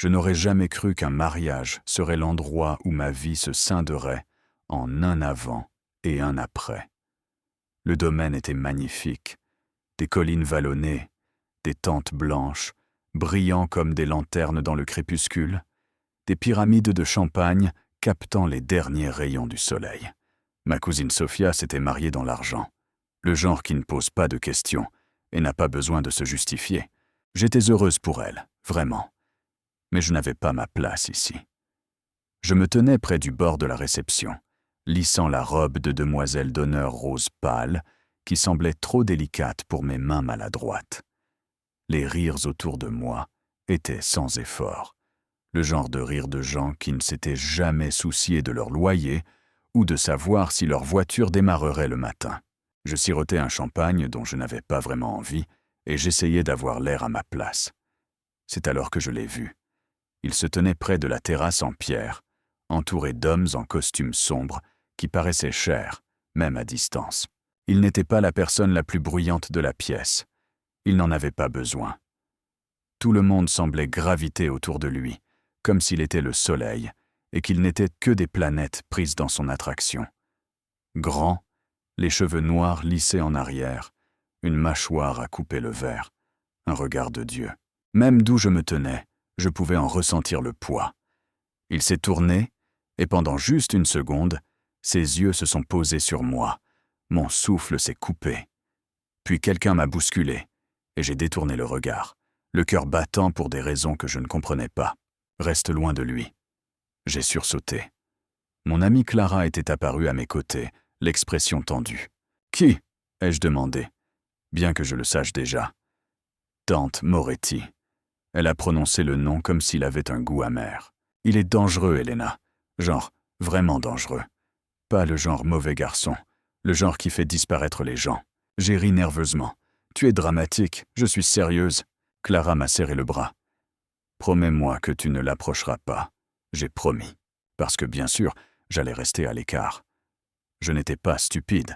Je n'aurais jamais cru qu'un mariage serait l'endroit où ma vie se scinderait en un avant et un après. Le domaine était magnifique, des collines vallonnées, des tentes blanches, brillant comme des lanternes dans le crépuscule, des pyramides de champagne captant les derniers rayons du soleil. Ma cousine Sophia s'était mariée dans l'argent, le genre qui ne pose pas de questions et n'a pas besoin de se justifier. J'étais heureuse pour elle, vraiment. Mais je n'avais pas ma place ici. Je me tenais près du bord de la réception, lissant la robe de demoiselle d'honneur rose pâle qui semblait trop délicate pour mes mains maladroites. Les rires autour de moi étaient sans effort, le genre de rire de gens qui ne s'étaient jamais souciés de leur loyer ou de savoir si leur voiture démarrerait le matin. Je sirotais un champagne dont je n'avais pas vraiment envie et j'essayais d'avoir l'air à ma place. C'est alors que je l'ai vu. Il se tenait près de la terrasse en pierre, entouré d'hommes en costumes sombres qui paraissaient chers, même à distance. Il n'était pas la personne la plus bruyante de la pièce. Il n'en avait pas besoin. Tout le monde semblait graviter autour de lui, comme s'il était le soleil, et qu'il n'était que des planètes prises dans son attraction. Grand, les cheveux noirs lissés en arrière, une mâchoire à couper le verre, un regard de Dieu. Même d'où je me tenais, je pouvais en ressentir le poids. Il s'est tourné, et pendant juste une seconde, ses yeux se sont posés sur moi. Mon souffle s'est coupé. Puis quelqu'un m'a bousculé, et j'ai détourné le regard, le cœur battant pour des raisons que je ne comprenais pas. Reste loin de lui. J'ai sursauté. Mon amie Clara était apparue à mes côtés, l'expression tendue. « Qui » ai-je demandé, bien que je le sache déjà. « Tante Moretti. » Elle a prononcé le nom comme s'il avait un goût amer. « Il est dangereux, Elena. Genre, vraiment dangereux. Pas le genre mauvais garçon, le genre qui fait disparaître les gens. » J'ai ri nerveusement. « Tu es dramatique, je suis sérieuse. » Clara m'a serré le bras. « Promets-moi que tu ne l'approcheras pas. » J'ai promis, parce que bien sûr, j'allais rester à l'écart. Je n'étais pas stupide,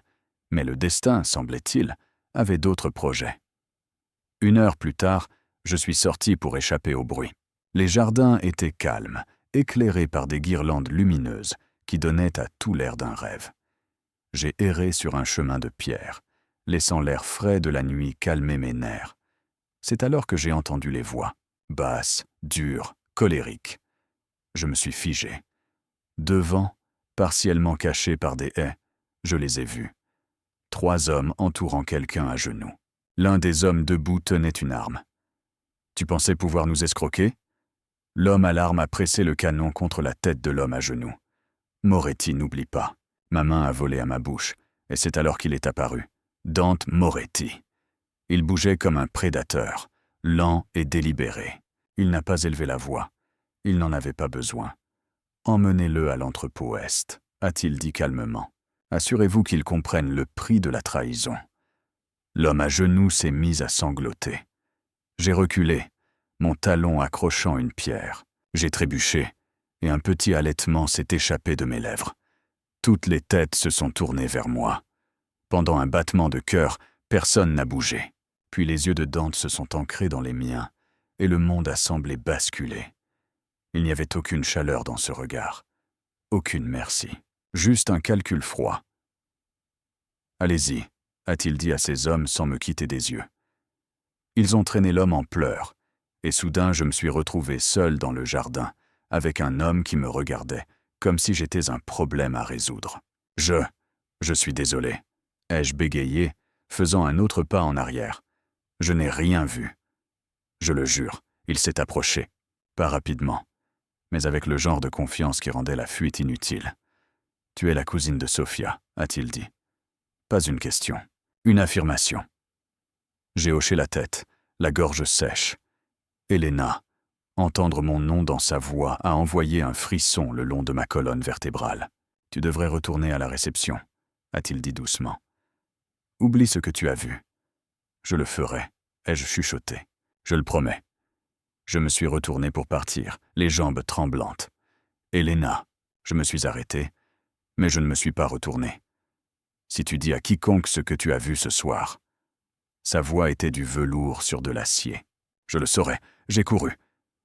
mais le destin, semblait-il, avait d'autres projets. 1 heure plus tard, je suis sorti pour échapper au bruit. Les jardins étaient calmes, éclairés par des guirlandes lumineuses qui donnaient à tout l'air d'un rêve. J'ai erré sur un chemin de pierre, laissant l'air frais de la nuit calmer mes nerfs. C'est alors que j'ai entendu les voix, basses, dures, colériques. Je me suis figé. Devant, partiellement cachés par des haies, je les ai vus. 3 hommes entourant quelqu'un à genoux. L'un des hommes debout tenait une arme. « Tu pensais pouvoir nous escroquer ?» L'homme à l'arme a pressé le canon contre la tête de l'homme à genoux. Moretti, n'oublie pas. Ma main a volé à ma bouche, et c'est alors qu'il est apparu. Dante Moretti. Il bougeait comme un prédateur, lent et délibéré. Il n'a pas élevé la voix. Il n'en avait pas besoin. « Emmenez-le à l'entrepôt Est », a-t-il dit calmement. « Assurez-vous qu'il comprenne le prix de la trahison. » L'homme à genoux s'est mis à sangloter. J'ai reculé, mon talon accrochant une pierre. J'ai trébuché, et un petit halètement s'est échappé de mes lèvres. Toutes les têtes se sont tournées vers moi. Pendant un battement de cœur, personne n'a bougé. Puis les yeux de Dante se sont ancrés dans les miens, et le monde a semblé basculer. Il n'y avait aucune chaleur dans ce regard. Aucune merci. Juste un calcul froid. « Allez-y », a-t-il dit à ces hommes sans me quitter des yeux. Ils ont traîné l'homme en pleurs, et soudain je me suis retrouvé seul dans le jardin, avec un homme qui me regardait, comme si j'étais un problème à résoudre. « Je suis désolé », ai-je bégayé, faisant un autre pas en arrière. Je n'ai rien vu. Je le jure, il s'est approché, pas rapidement, mais avec le genre de confiance qui rendait la fuite inutile. « Tu es la cousine de Sophia », a-t-il dit. Pas une question, une affirmation. J'ai hoché la tête, la gorge sèche. Elena, entendre mon nom dans sa voix a envoyé un frisson le long de ma colonne vertébrale. « Tu devrais retourner à la réception », a-t-il dit doucement. « Oublie ce que tu as vu. »« Je le ferai », ai-je chuchoté. « Je le promets. » Je me suis retourné pour partir, les jambes tremblantes. « Elena », je me suis arrêté, mais je ne me suis pas retourné. « Si tu dis à quiconque ce que tu as vu ce soir. » Sa voix était du velours sur de l'acier. « Je le saurai, j'ai couru.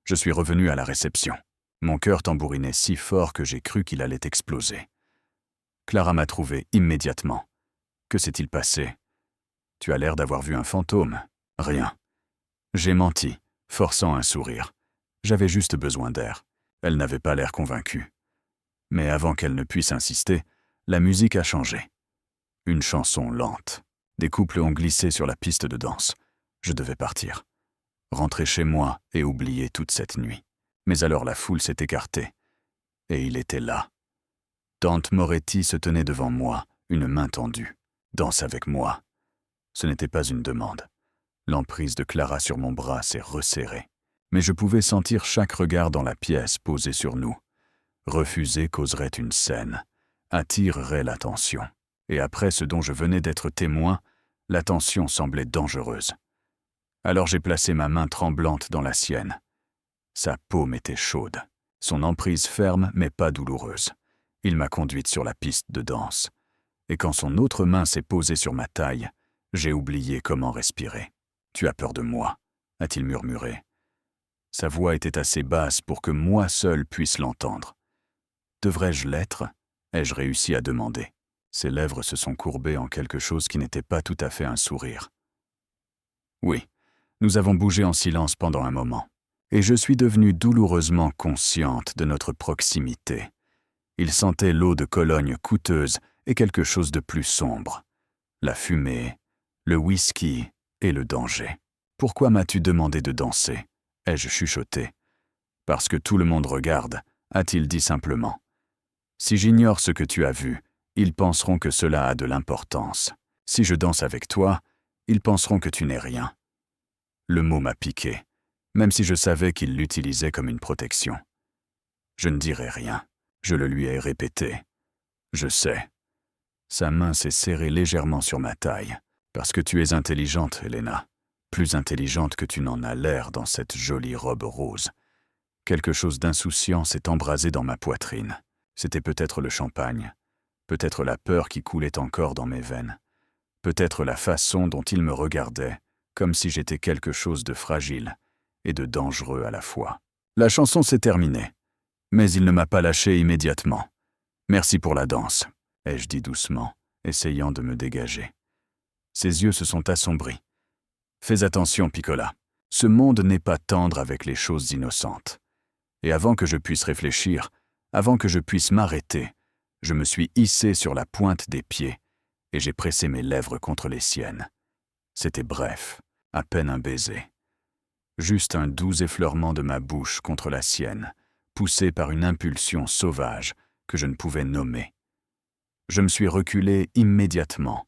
Je suis revenu à la réception. Mon cœur tambourinait si fort que j'ai cru qu'il allait exploser. Clara m'a trouvé immédiatement. Que s'est-il passé? Tu as l'air d'avoir vu un fantôme. Rien. J'ai menti, forçant un sourire. J'avais juste besoin d'air. Elle n'avait pas l'air convaincue. Mais avant qu'elle ne puisse insister, la musique a changé. Une chanson lente. Des couples ont glissé sur la piste de danse. Je devais partir. Rentrer chez moi et oublier toute cette nuit. Mais alors la foule s'est écartée. Et il était là. Tante Moretti se tenait devant moi, une main tendue. Danse avec moi. Ce n'était pas une demande. L'emprise de Clara sur mon bras s'est resserrée. Mais je pouvais sentir chaque regard dans la pièce posé sur nous. Refuser causerait une scène, attirerait l'attention. Et après ce dont je venais d'être témoin, l'attention semblait dangereuse. Alors j'ai placé ma main tremblante dans la sienne. Sa paume était chaude, son emprise ferme mais pas douloureuse. Il m'a conduite sur la piste de danse. Et quand son autre main s'est posée sur ma taille, j'ai oublié comment respirer. « Tu as peur de moi » a-t-il murmuré. Sa voix était assez basse pour que moi seul puisse l'entendre. Devrais-je l'être? Ai-je réussi à demander. Ses lèvres se sont courbées en quelque chose qui n'était pas tout à fait un sourire. Oui, nous avons bougé en silence pendant un moment, et je suis devenue douloureusement consciente de notre proximité. Il sentait l'eau de Cologne coûteuse et quelque chose de plus sombre. La fumée, le whisky et le danger. « Pourquoi m'as-tu demandé de danser » ai-je chuchoté. « Parce que tout le monde regarde » a-t-il dit simplement. « Si j'ignore ce que tu as vu, ils penseront que cela a de l'importance. Si je danse avec toi, ils penseront que tu n'es rien. » Le mot m'a piqué, même si je savais qu'il l'utilisait comme une protection. Je ne dirai rien. Je le lui ai répété. Je sais. Sa main s'est serrée légèrement sur ma taille. Parce que tu es intelligente, Helena. Plus intelligente que tu n'en as l'air dans cette jolie robe rose. Quelque chose d'insouciant s'est embrasé dans ma poitrine. C'était peut-être le champagne, peut-être la peur qui coulait encore dans mes veines, peut-être la façon dont il me regardait, comme si j'étais quelque chose de fragile et de dangereux à la fois. La chanson s'est terminée, mais il ne m'a pas lâché immédiatement. « Merci pour la danse », ai-je dit doucement, essayant de me dégager. Ses yeux se sont assombris. « Fais attention, Piccola. Ce monde n'est pas tendre avec les choses innocentes. » Et avant que je puisse réfléchir, avant que je puisse m'arrêter, je me suis hissé sur la pointe des pieds et j'ai pressé mes lèvres contre les siennes. C'était bref, à peine un baiser. Juste un doux effleurement de ma bouche contre la sienne, poussé par une impulsion sauvage que je ne pouvais nommer. Je me suis reculé immédiatement,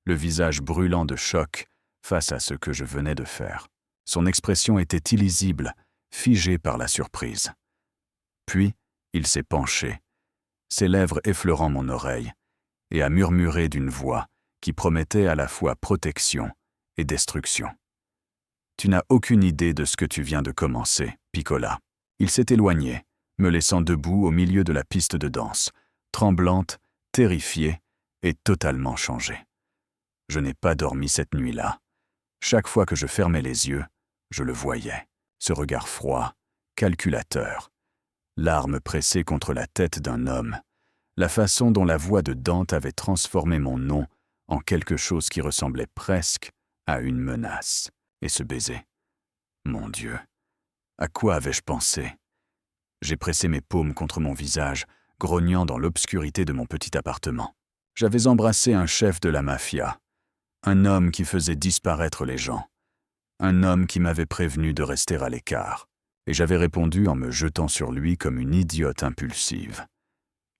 le visage brûlant de choc face à ce que je venais de faire. Son expression était illisible, figée par la surprise. Puis, il s'est penché, ses lèvres effleurant mon oreille, et a murmuré d'une voix qui promettait à la fois protection et destruction. « Tu n'as aucune idée de ce que tu viens de commencer, Piccola. » Il s'est éloigné, me laissant debout au milieu de la piste de danse, tremblante, terrifiée et totalement changée. Je n'ai pas dormi cette nuit-là. Chaque fois que je fermais les yeux, je le voyais, ce regard froid, calculateur, l'arme pressée contre la tête d'un homme, la façon dont la voix de Dante avait transformé mon nom en quelque chose qui ressemblait presque à une menace, et ce baiser. Mon Dieu, à quoi avais-je pensé? J'ai pressé mes paumes contre mon visage, grognant dans l'obscurité de mon petit appartement. J'avais embrassé un chef de la mafia, un homme qui faisait disparaître les gens, un homme qui m'avait prévenu de rester à l'écart, et j'avais répondu en me jetant sur lui comme une idiote impulsive.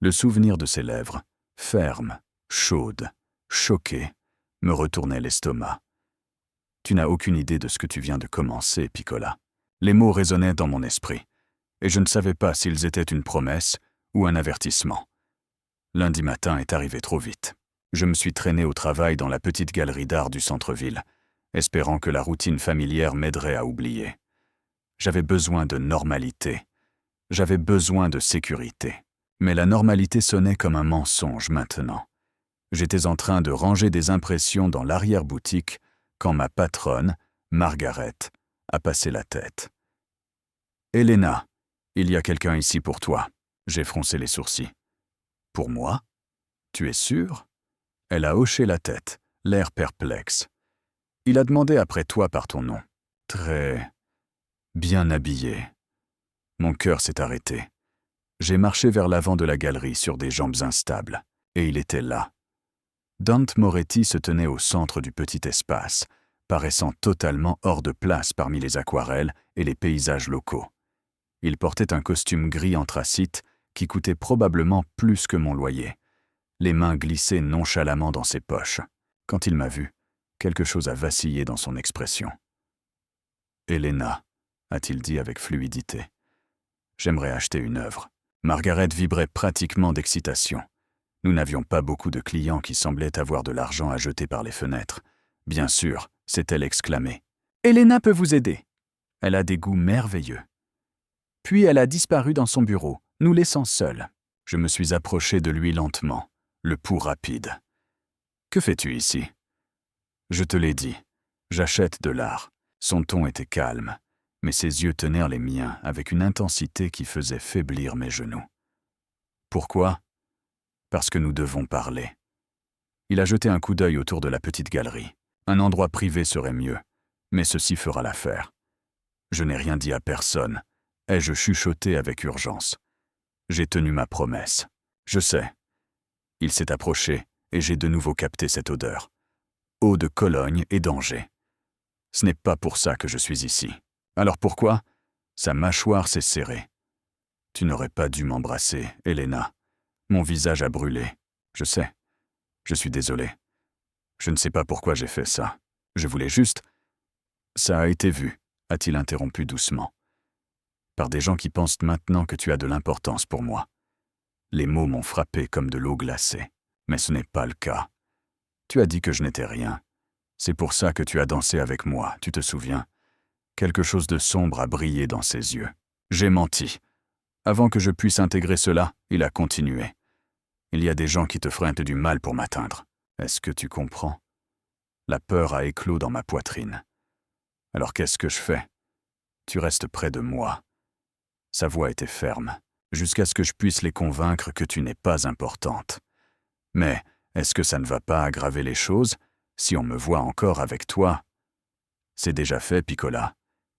Le souvenir de ses lèvres, fermes, chaudes, choquées, me retournait l'estomac. « Tu n'as aucune idée de ce que tu viens de commencer, Piccola. » Les mots résonnaient dans mon esprit, et je ne savais pas s'ils étaient une promesse ou un avertissement. Lundi matin est arrivé trop vite. Je me suis traîné au travail dans la petite galerie d'art du centre-ville, espérant que la routine familière m'aiderait à oublier. J'avais besoin de normalité. J'avais besoin de sécurité. Mais la normalité sonnait comme un mensonge maintenant. J'étais en train de ranger des impressions dans l'arrière-boutique quand ma patronne, Margaret, a passé la tête. « Elena, il y a quelqu'un ici pour toi. J'ai froncé les sourcils. Pour moi? Tu es sûre? Elle a hoché la tête, l'air perplexe. Il a demandé après toi par ton nom. Très bien habillé. Mon cœur s'est arrêté. J'ai marché vers l'avant de la galerie sur des jambes instables, et il était là. Dante Moretti se tenait au centre du petit espace, paraissant totalement hors de place parmi les aquarelles et les paysages locaux. Il portait un costume gris anthracite qui coûtait probablement plus que mon loyer. Les mains glissaient nonchalamment dans ses poches. Quand il m'a vu, quelque chose a vacillé dans son expression. « Elena », a-t-il dit avec fluidité. « J'aimerais acheter une œuvre. » Margaret vibrait pratiquement d'excitation. Nous n'avions pas beaucoup de clients qui semblaient avoir de l'argent à jeter par les fenêtres. Bien sûr, s'est-elle exclamée. « Elena peut vous aider. Elle a des goûts merveilleux. » Puis elle a disparu dans son bureau, nous laissant seuls. Je me suis approché de lui lentement, le pouls rapide. « Que fais-tu ici ?»« Je te l'ai dit. J'achète de l'art. » Son ton était calme, mais ses yeux tenaient les miens avec une intensité qui faisait faiblir mes genoux. « Pourquoi ? » Parce que nous devons parler. Il a jeté un coup d'œil autour de la petite galerie. Un endroit privé serait mieux, mais ceci fera l'affaire. Je n'ai rien dit à personne, ai-je chuchoté avec urgence. J'ai tenu ma promesse. Je sais. Il s'est approché et j'ai de nouveau capté cette odeur. Eau de Cologne et d'Angers. Ce n'est pas pour ça que je suis ici. Alors pourquoi ? Sa mâchoire s'est serrée. Tu n'aurais pas dû m'embrasser, Elena. Mon visage a brûlé. Je sais. Je suis désolé. Je ne sais pas pourquoi j'ai fait ça. Je voulais juste... Ça a été vu, a-t-il interrompu doucement. Par des gens qui pensent maintenant que tu as de l'importance pour moi. Les mots m'ont frappé comme de l'eau glacée. Mais ce n'est pas le cas. Tu as dit que je n'étais rien. C'est pour ça que tu as dansé avec moi, tu te souviens? Quelque chose de sombre a brillé dans ses yeux. J'ai menti. Avant que je puisse intégrer cela, il a continué. Il y a des gens qui te feraient du mal pour m'atteindre. Est-ce que tu comprends? La peur a éclos dans ma poitrine. Alors qu'est-ce que je fais? Tu restes près de moi. Sa voix était ferme, jusqu'à ce que je puisse les convaincre que tu n'es pas importante. Mais est-ce que ça ne va pas aggraver les choses si on me voit encore avec toi? C'est déjà fait, Piccola.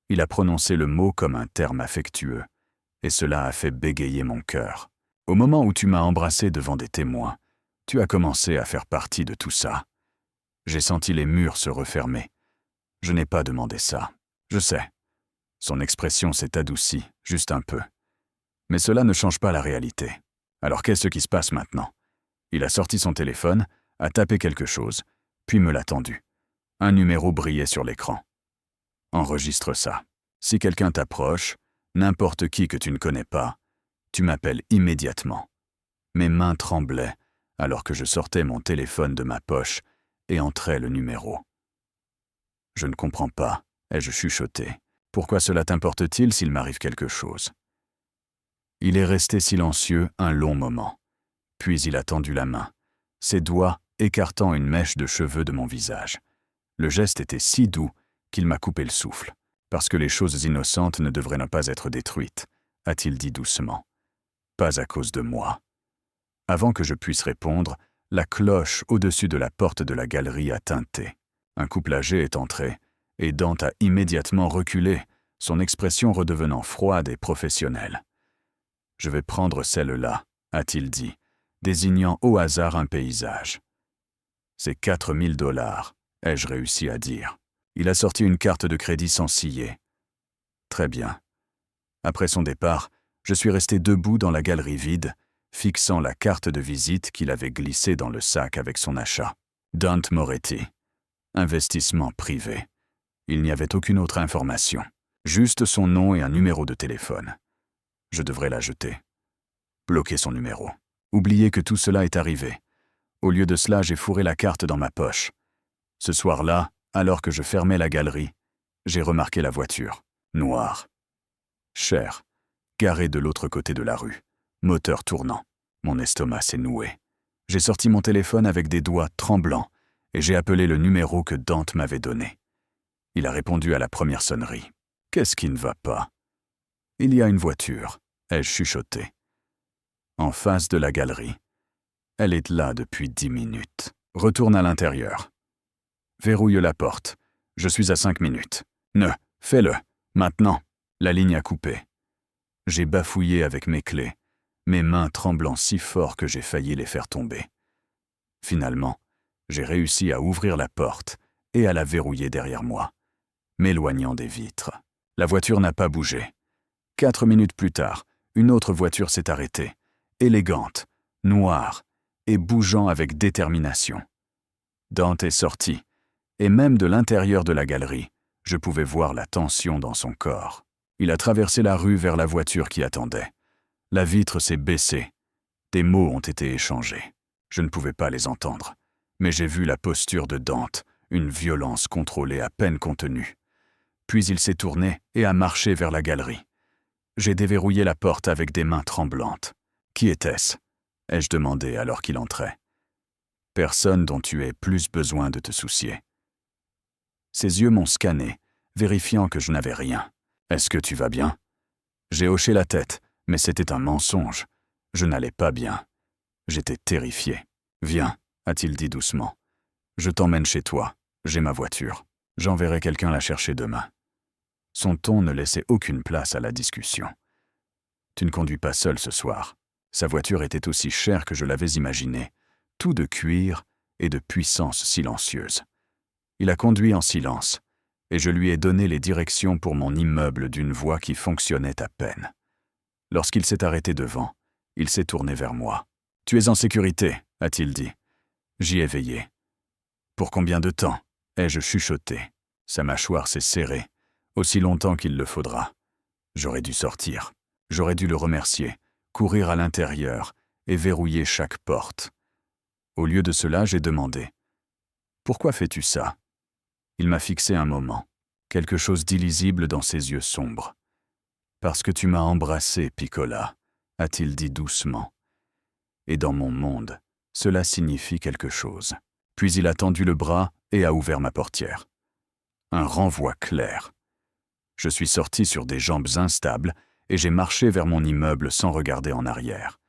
Il a prononcé le mot comme un terme affectueux, et cela a fait bégayer mon cœur. Au moment où tu m'as embrassé devant des témoins, tu as commencé à faire partie de tout ça. J'ai senti les murs se refermer. Je n'ai pas demandé ça. Je sais. Son expression s'est adoucie, juste un peu. Mais cela ne change pas la réalité. Alors qu'est-ce qui se passe maintenant? Il a sorti son téléphone, a tapé quelque chose, puis me l'a tendu. Un numéro brillait sur l'écran. Enregistre ça. Si quelqu'un t'approche, n'importe qui que tu ne connais pas, tu m'appelles immédiatement. Mes mains tremblaient alors que je sortais mon téléphone de ma poche et entrais le numéro. Je ne comprends pas, ai-je chuchoté. Pourquoi cela t'importe-t-il s'il m'arrive quelque chose? Il est resté silencieux un long moment. Puis il a tendu la main, ses doigts écartant une mèche de cheveux de mon visage. Le geste était si doux qu'il m'a coupé le souffle. Parce que les choses innocentes ne devraient ne pas être détruites, a-t-il dit doucement. Pas à cause de moi. Avant que je puisse répondre, la cloche au-dessus de la porte de la galerie a tinté. Un couple âgé est entré, et Dante a immédiatement reculé, son expression redevenant froide et professionnelle. « Je vais prendre celle-là », a-t-il dit, désignant au hasard un paysage. « C'est 4 000 $, ai-je réussi à dire. Il a sorti une carte de crédit sans scier. Très bien. Après son départ, je suis resté debout dans la galerie vide, fixant la carte de visite qu'il avait glissée dans le sac avec son achat. Dante Moretti. Investissement privé. Il n'y avait aucune autre information. Juste son nom et un numéro de téléphone. Je devrais la jeter. Bloquer son numéro. Oublier que tout cela est arrivé. Au lieu de cela, j'ai fourré la carte dans ma poche. Ce soir-là, alors que je fermais la galerie, j'ai remarqué la voiture, noire, chère, garée de l'autre côté de la rue, moteur tournant. Mon estomac s'est noué. J'ai sorti mon téléphone avec des doigts tremblants et j'ai appelé le numéro que Dante m'avait donné. Il a répondu à la première sonnerie. Qu'est-ce qui ne va pas? Il y a une voiture, ai-je chuchoté. En face de la galerie. Elle est là depuis 10 minutes. Retourne à l'intérieur. Verrouille la porte. Je suis à 5 minutes. Fais-le. Maintenant. La ligne a coupé. J'ai bafouillé avec mes clés, mes mains tremblant si fort que j'ai failli les faire tomber. Finalement, j'ai réussi à ouvrir la porte et à la verrouiller derrière moi, m'éloignant des vitres. La voiture n'a pas bougé. 4 minutes plus tard, une autre voiture s'est arrêtée, élégante, noire et bougeant avec détermination. Dante est sorti, et même de l'intérieur de la galerie, je pouvais voir la tension dans son corps. Il a traversé la rue vers la voiture qui attendait. La vitre s'est baissée. Des mots ont été échangés. Je ne pouvais pas les entendre, mais j'ai vu la posture de Dante, une violence contrôlée à peine contenue. Puis il s'est tourné et a marché vers la galerie. J'ai déverrouillé la porte avec des mains tremblantes. « Qui était-ce » ai-je demandé alors qu'il entrait. « Personne dont tu aies plus besoin de te soucier. » Ses yeux m'ont scanné, vérifiant que je n'avais rien. « Est-ce que tu vas bien ?» J'ai hoché la tête, mais c'était un mensonge. Je n'allais pas bien. J'étais terrifié. « Viens, a-t-il dit doucement. Je t'emmène chez toi. J'ai ma voiture. J'enverrai quelqu'un la chercher demain. » Son ton ne laissait aucune place à la discussion. « Tu ne conduis pas seul ce soir. » Sa voiture était aussi chère que je l'avais imaginé, tout de cuir et de puissance silencieuse. Il a conduit en silence, et je lui ai donné les directions pour mon immeuble d'une voix qui fonctionnait à peine. Lorsqu'il s'est arrêté devant, il s'est tourné vers moi. « Tu es en sécurité, a-t-il dit. J'y ai veillé. »« Pour combien de temps ?» ai-je chuchoté. Sa mâchoire s'est serrée, aussi longtemps qu'il le faudra. J'aurais dû sortir. J'aurais dû le remercier, courir à l'intérieur et verrouiller chaque porte. Au lieu de cela, j'ai demandé « Pourquoi fais-tu ça ?» Il m'a fixé un moment, quelque chose d'illisible dans ses yeux sombres. « Parce que tu m'as embrassé, Piccola », a-t-il dit doucement. Et dans mon monde, cela signifie quelque chose. Puis il a tendu le bras et a ouvert ma portière. Un renvoi clair. Je suis sorti sur des jambes instables et j'ai marché vers mon immeuble sans regarder en arrière.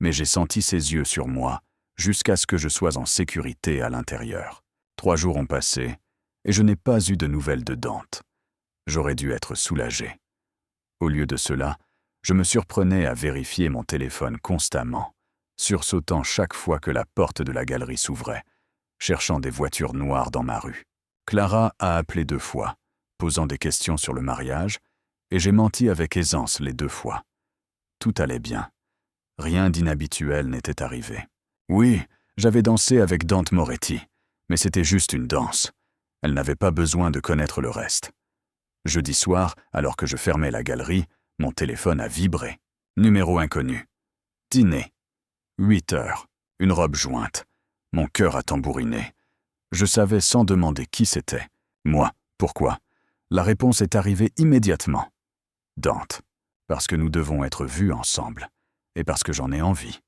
Mais j'ai senti ses yeux sur moi jusqu'à ce que je sois en sécurité à l'intérieur. 3 jours ont passé et je n'ai pas eu de nouvelles de Dante. J'aurais dû être soulagé. Au lieu de cela, je me surprenais à vérifier mon téléphone constamment, sursautant chaque fois que la porte de la galerie s'ouvrait, cherchant des voitures noires dans ma rue. Clara a appelé 2 fois, posant des questions sur le mariage, et j'ai menti avec aisance les 2 fois. Tout allait bien. Rien d'inhabituel n'était arrivé. Oui, j'avais dansé avec Dante Moretti, mais c'était juste une danse. Elle n'avait pas besoin de connaître le reste. Jeudi soir, alors que je fermais la galerie, mon téléphone a vibré. Numéro inconnu. Dîner. 8 heures. Une robe jointe. Mon cœur a tambouriné. Je savais sans demander qui c'était. Moi, pourquoi? La réponse est arrivée immédiatement. Dante. Parce que nous devons être vus ensemble. Et parce que j'en ai envie.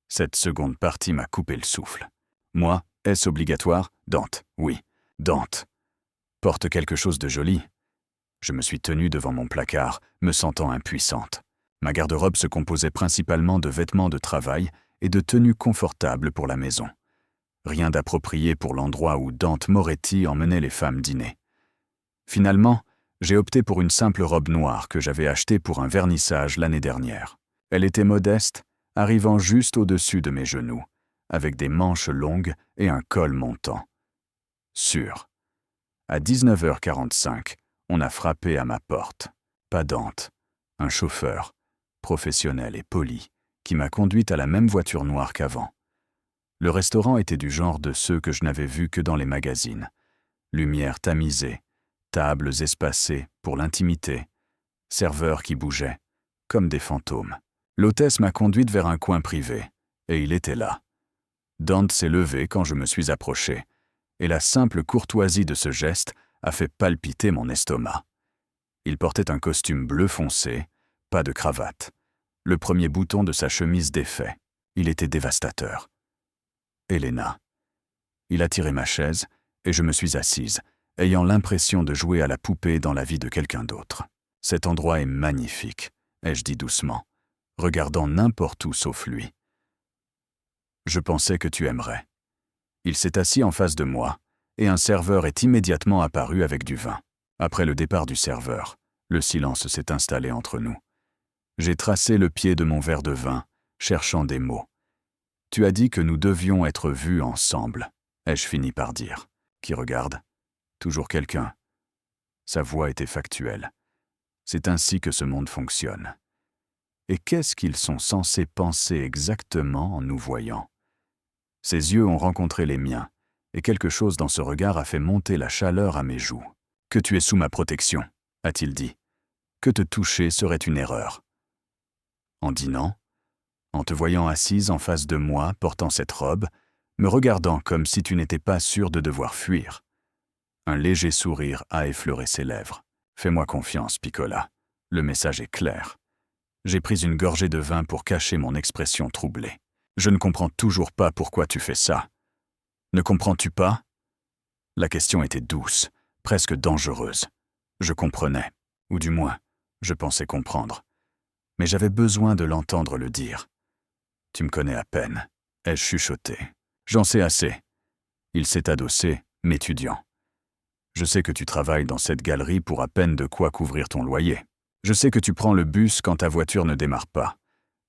Cette seconde partie m'a coupé le souffle. Moi, est-ce obligatoire? Dante. Oui. Dante. Porte quelque chose de joli. Je me suis tenue devant mon placard, me sentant impuissante. Ma garde-robe se composait principalement de vêtements de travail et de tenues confortables pour la maison. Rien d'approprié pour l'endroit où Dante Moretti emmenait les femmes dîner. Finalement, j'ai opté pour une simple robe noire que j'avais achetée pour un vernissage l'année dernière. Elle était modeste, arrivant juste au-dessus de mes genoux, avec des manches longues et un col montant. Sûr. À 19h45, on a frappé à ma porte. Pas Dante, un chauffeur, professionnel et poli, qui m'a conduite à la même voiture noire qu'avant. Le restaurant était du genre de ceux que je n'avais vus que dans les magazines. Lumière tamisée, tables espacées pour l'intimité, serveurs qui bougeaient, comme des fantômes. L'hôtesse m'a conduite vers un coin privé, et il était là. Dante s'est levé quand je me suis approché, et la simple courtoisie de ce geste a fait palpiter mon estomac. Il portait un costume bleu foncé, pas de cravate. Le premier bouton de sa chemise défait. Il était dévastateur. Elena. Il a tiré ma chaise, et je me suis assise, ayant l'impression de jouer à la poupée dans la vie de quelqu'un d'autre. Cet endroit est magnifique, ai-je dit doucement, regardant n'importe où sauf lui. Je pensais que tu aimerais. Il s'est assis en face de moi, et un serveur est immédiatement apparu avec du vin. Après le départ du serveur, le silence s'est installé entre nous. J'ai tracé le pied de mon verre de vin, cherchant des mots. Tu as dit que nous devions être vus ensemble, ai-je fini par dire. Qui regarde? Toujours quelqu'un. Sa voix était factuelle. C'est ainsi que ce monde fonctionne. Et qu'est-ce qu'ils sont censés penser exactement en nous voyant? Ses yeux ont rencontré les miens, et quelque chose dans ce regard a fait monter la chaleur à mes joues. Que tu es sous ma protection, a-t-il dit. Que te toucher serait une erreur. En dînant, en te voyant assise en face de moi, portant cette robe, me regardant comme si tu n'étais pas sûre de devoir fuir. Un léger sourire a effleuré ses lèvres. Fais-moi confiance, Piccola. Le message est clair. J'ai pris une gorgée de vin pour cacher mon expression troublée. Je ne comprends toujours pas pourquoi tu fais ça. Ne comprends-tu pas? La question était douce, presque dangereuse. Je comprenais, ou du moins, je pensais comprendre. Mais j'avais besoin de l'entendre le dire. Tu me connais à peine, ai-je chuchoté. J'en sais assez. Il s'est adossé, m'étudiant. Je sais que tu travailles dans cette galerie pour à peine de quoi couvrir ton loyer. Je sais que tu prends le bus quand ta voiture ne démarre pas.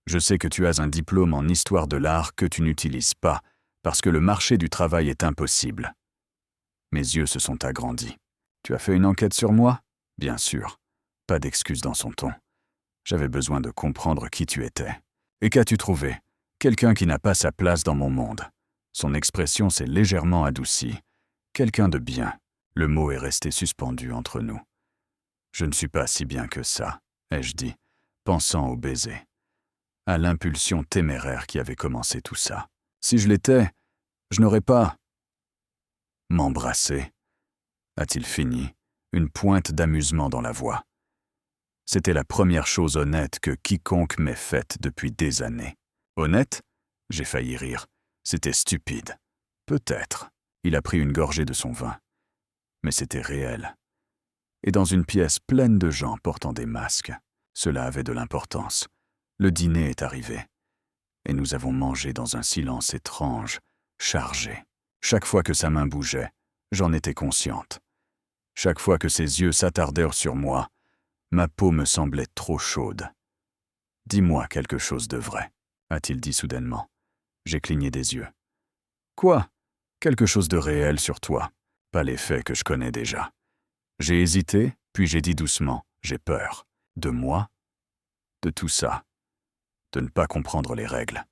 Je sais que tu as un diplôme en histoire de l'art que tu n'utilises pas, parce que le marché du travail est impossible. Mes yeux se sont agrandis. Tu as fait une enquête sur moi? Bien sûr. Pas d'excuse dans son ton. J'avais besoin de comprendre qui tu étais. Et qu'as-tu trouvé? Quelqu'un qui n'a pas sa place dans mon monde. Son expression s'est légèrement adoucie. Quelqu'un de bien. Le mot est resté suspendu entre nous. Je ne suis pas si bien que ça, ai-je dit, pensant au baiser. À l'impulsion téméraire qui avait commencé tout ça. Si je l'étais, je n'aurais pas... M'embrasser, a-t-il fini, une pointe d'amusement dans la voix. C'était la première chose honnête que quiconque m'ait faite depuis des années. Honnête? J'ai failli rire. C'était stupide. Peut-être. Il a pris une gorgée de son vin. Mais c'était réel. Et dans une pièce pleine de gens portant des masques, cela avait de l'importance. Le dîner est arrivé. Et nous avons mangé dans un silence étrange, chargé. Chaque fois que sa main bougeait, j'en étais consciente. Chaque fois que ses yeux s'attardèrent sur moi, ma peau me semblait trop chaude. « Dis-moi quelque chose de vrai », a-t-il dit soudainement. J'ai cligné des yeux. « Quoi? Quelque chose de réel sur toi, pas les faits que je connais déjà. » J'ai hésité, puis j'ai dit doucement, j'ai peur. De moi? De tout ça. De ne pas comprendre les règles.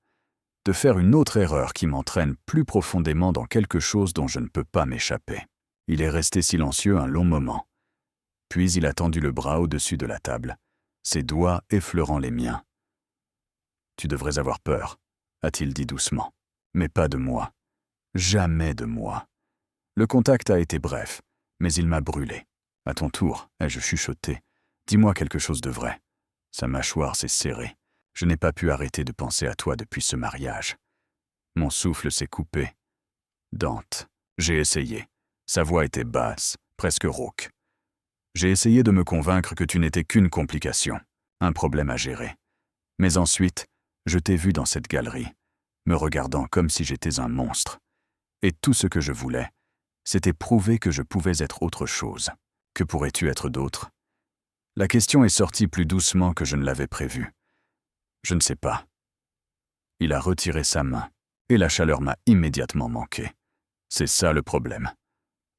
De faire une autre erreur qui m'entraîne plus profondément dans quelque chose dont je ne peux pas m'échapper. Il est resté silencieux un long moment. Puis il a tendu le bras au-dessus de la table, ses doigts effleurant les miens. « Tu devrais avoir peur, » a-t-il dit doucement. « Mais pas de moi. Jamais de moi. » Le contact a été bref, mais il m'a brûlé. « À ton tour, ai-je chuchoté. Dis-moi quelque chose de vrai. » Sa mâchoire s'est serrée. Je n'ai pas pu arrêter de penser à toi depuis ce mariage. Mon souffle s'est coupé. Dante, j'ai essayé. Sa voix était basse, presque rauque. J'ai essayé de me convaincre que tu n'étais qu'une complication, un problème à gérer. Mais ensuite, je t'ai vu dans cette galerie, me regardant comme si j'étais un monstre. Et tout ce que je voulais, c'était prouver que je pouvais être autre chose. Que pourrais-tu être d'autre? La question est sortie plus doucement que je ne l'avais prévu. Je ne sais pas. Il a retiré sa main, et la chaleur m'a immédiatement manqué. C'est ça le problème.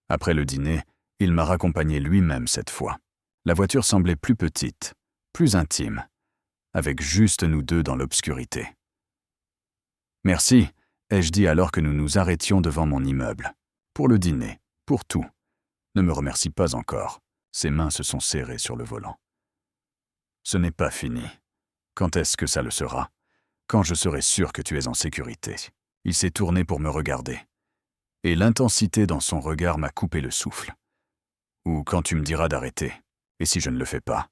Après le dîner, il m'a raccompagné lui-même cette fois. La voiture semblait plus petite, plus intime, avec juste nous deux dans l'obscurité. « Merci », ai-je dit alors que nous nous arrêtions devant mon immeuble. « Pour le dîner, pour tout. Ne me remercie pas encore. » Ses mains se sont serrées sur le volant. « Ce n'est pas fini. Quand est-ce que ça le sera? Quand je serai sûr que tu es en sécurité. » Il s'est tourné pour me regarder. Et l'intensité dans son regard m'a coupé le souffle. « Ou quand tu me diras d'arrêter. Et si je ne le fais pas? »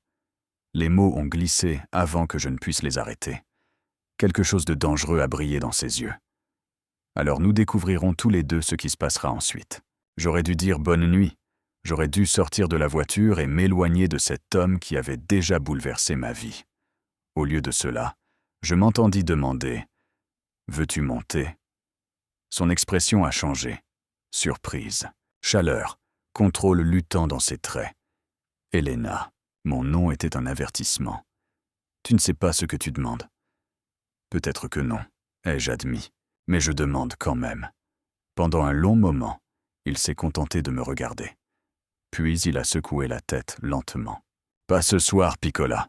Les mots ont glissé avant que je ne puisse les arrêter. Quelque chose de dangereux a brillé dans ses yeux. Alors nous découvrirons tous les deux ce qui se passera ensuite. J'aurais dû dire bonne nuit. J'aurais dû sortir de la voiture et m'éloigner de cet homme qui avait déjà bouleversé ma vie. Au lieu de cela, je m'entendis demander « Veux-tu monter ?» Son expression a changé. Surprise, chaleur, contrôle luttant dans ses traits. « Helena », mon nom était un avertissement. « Tu ne sais pas ce que tu demandes. » Peut-être que non, ai-je admis, mais je demande quand même. Pendant un long moment, il s'est contenté de me regarder. Puis il a secoué la tête lentement. « Pas ce soir, Piccola. »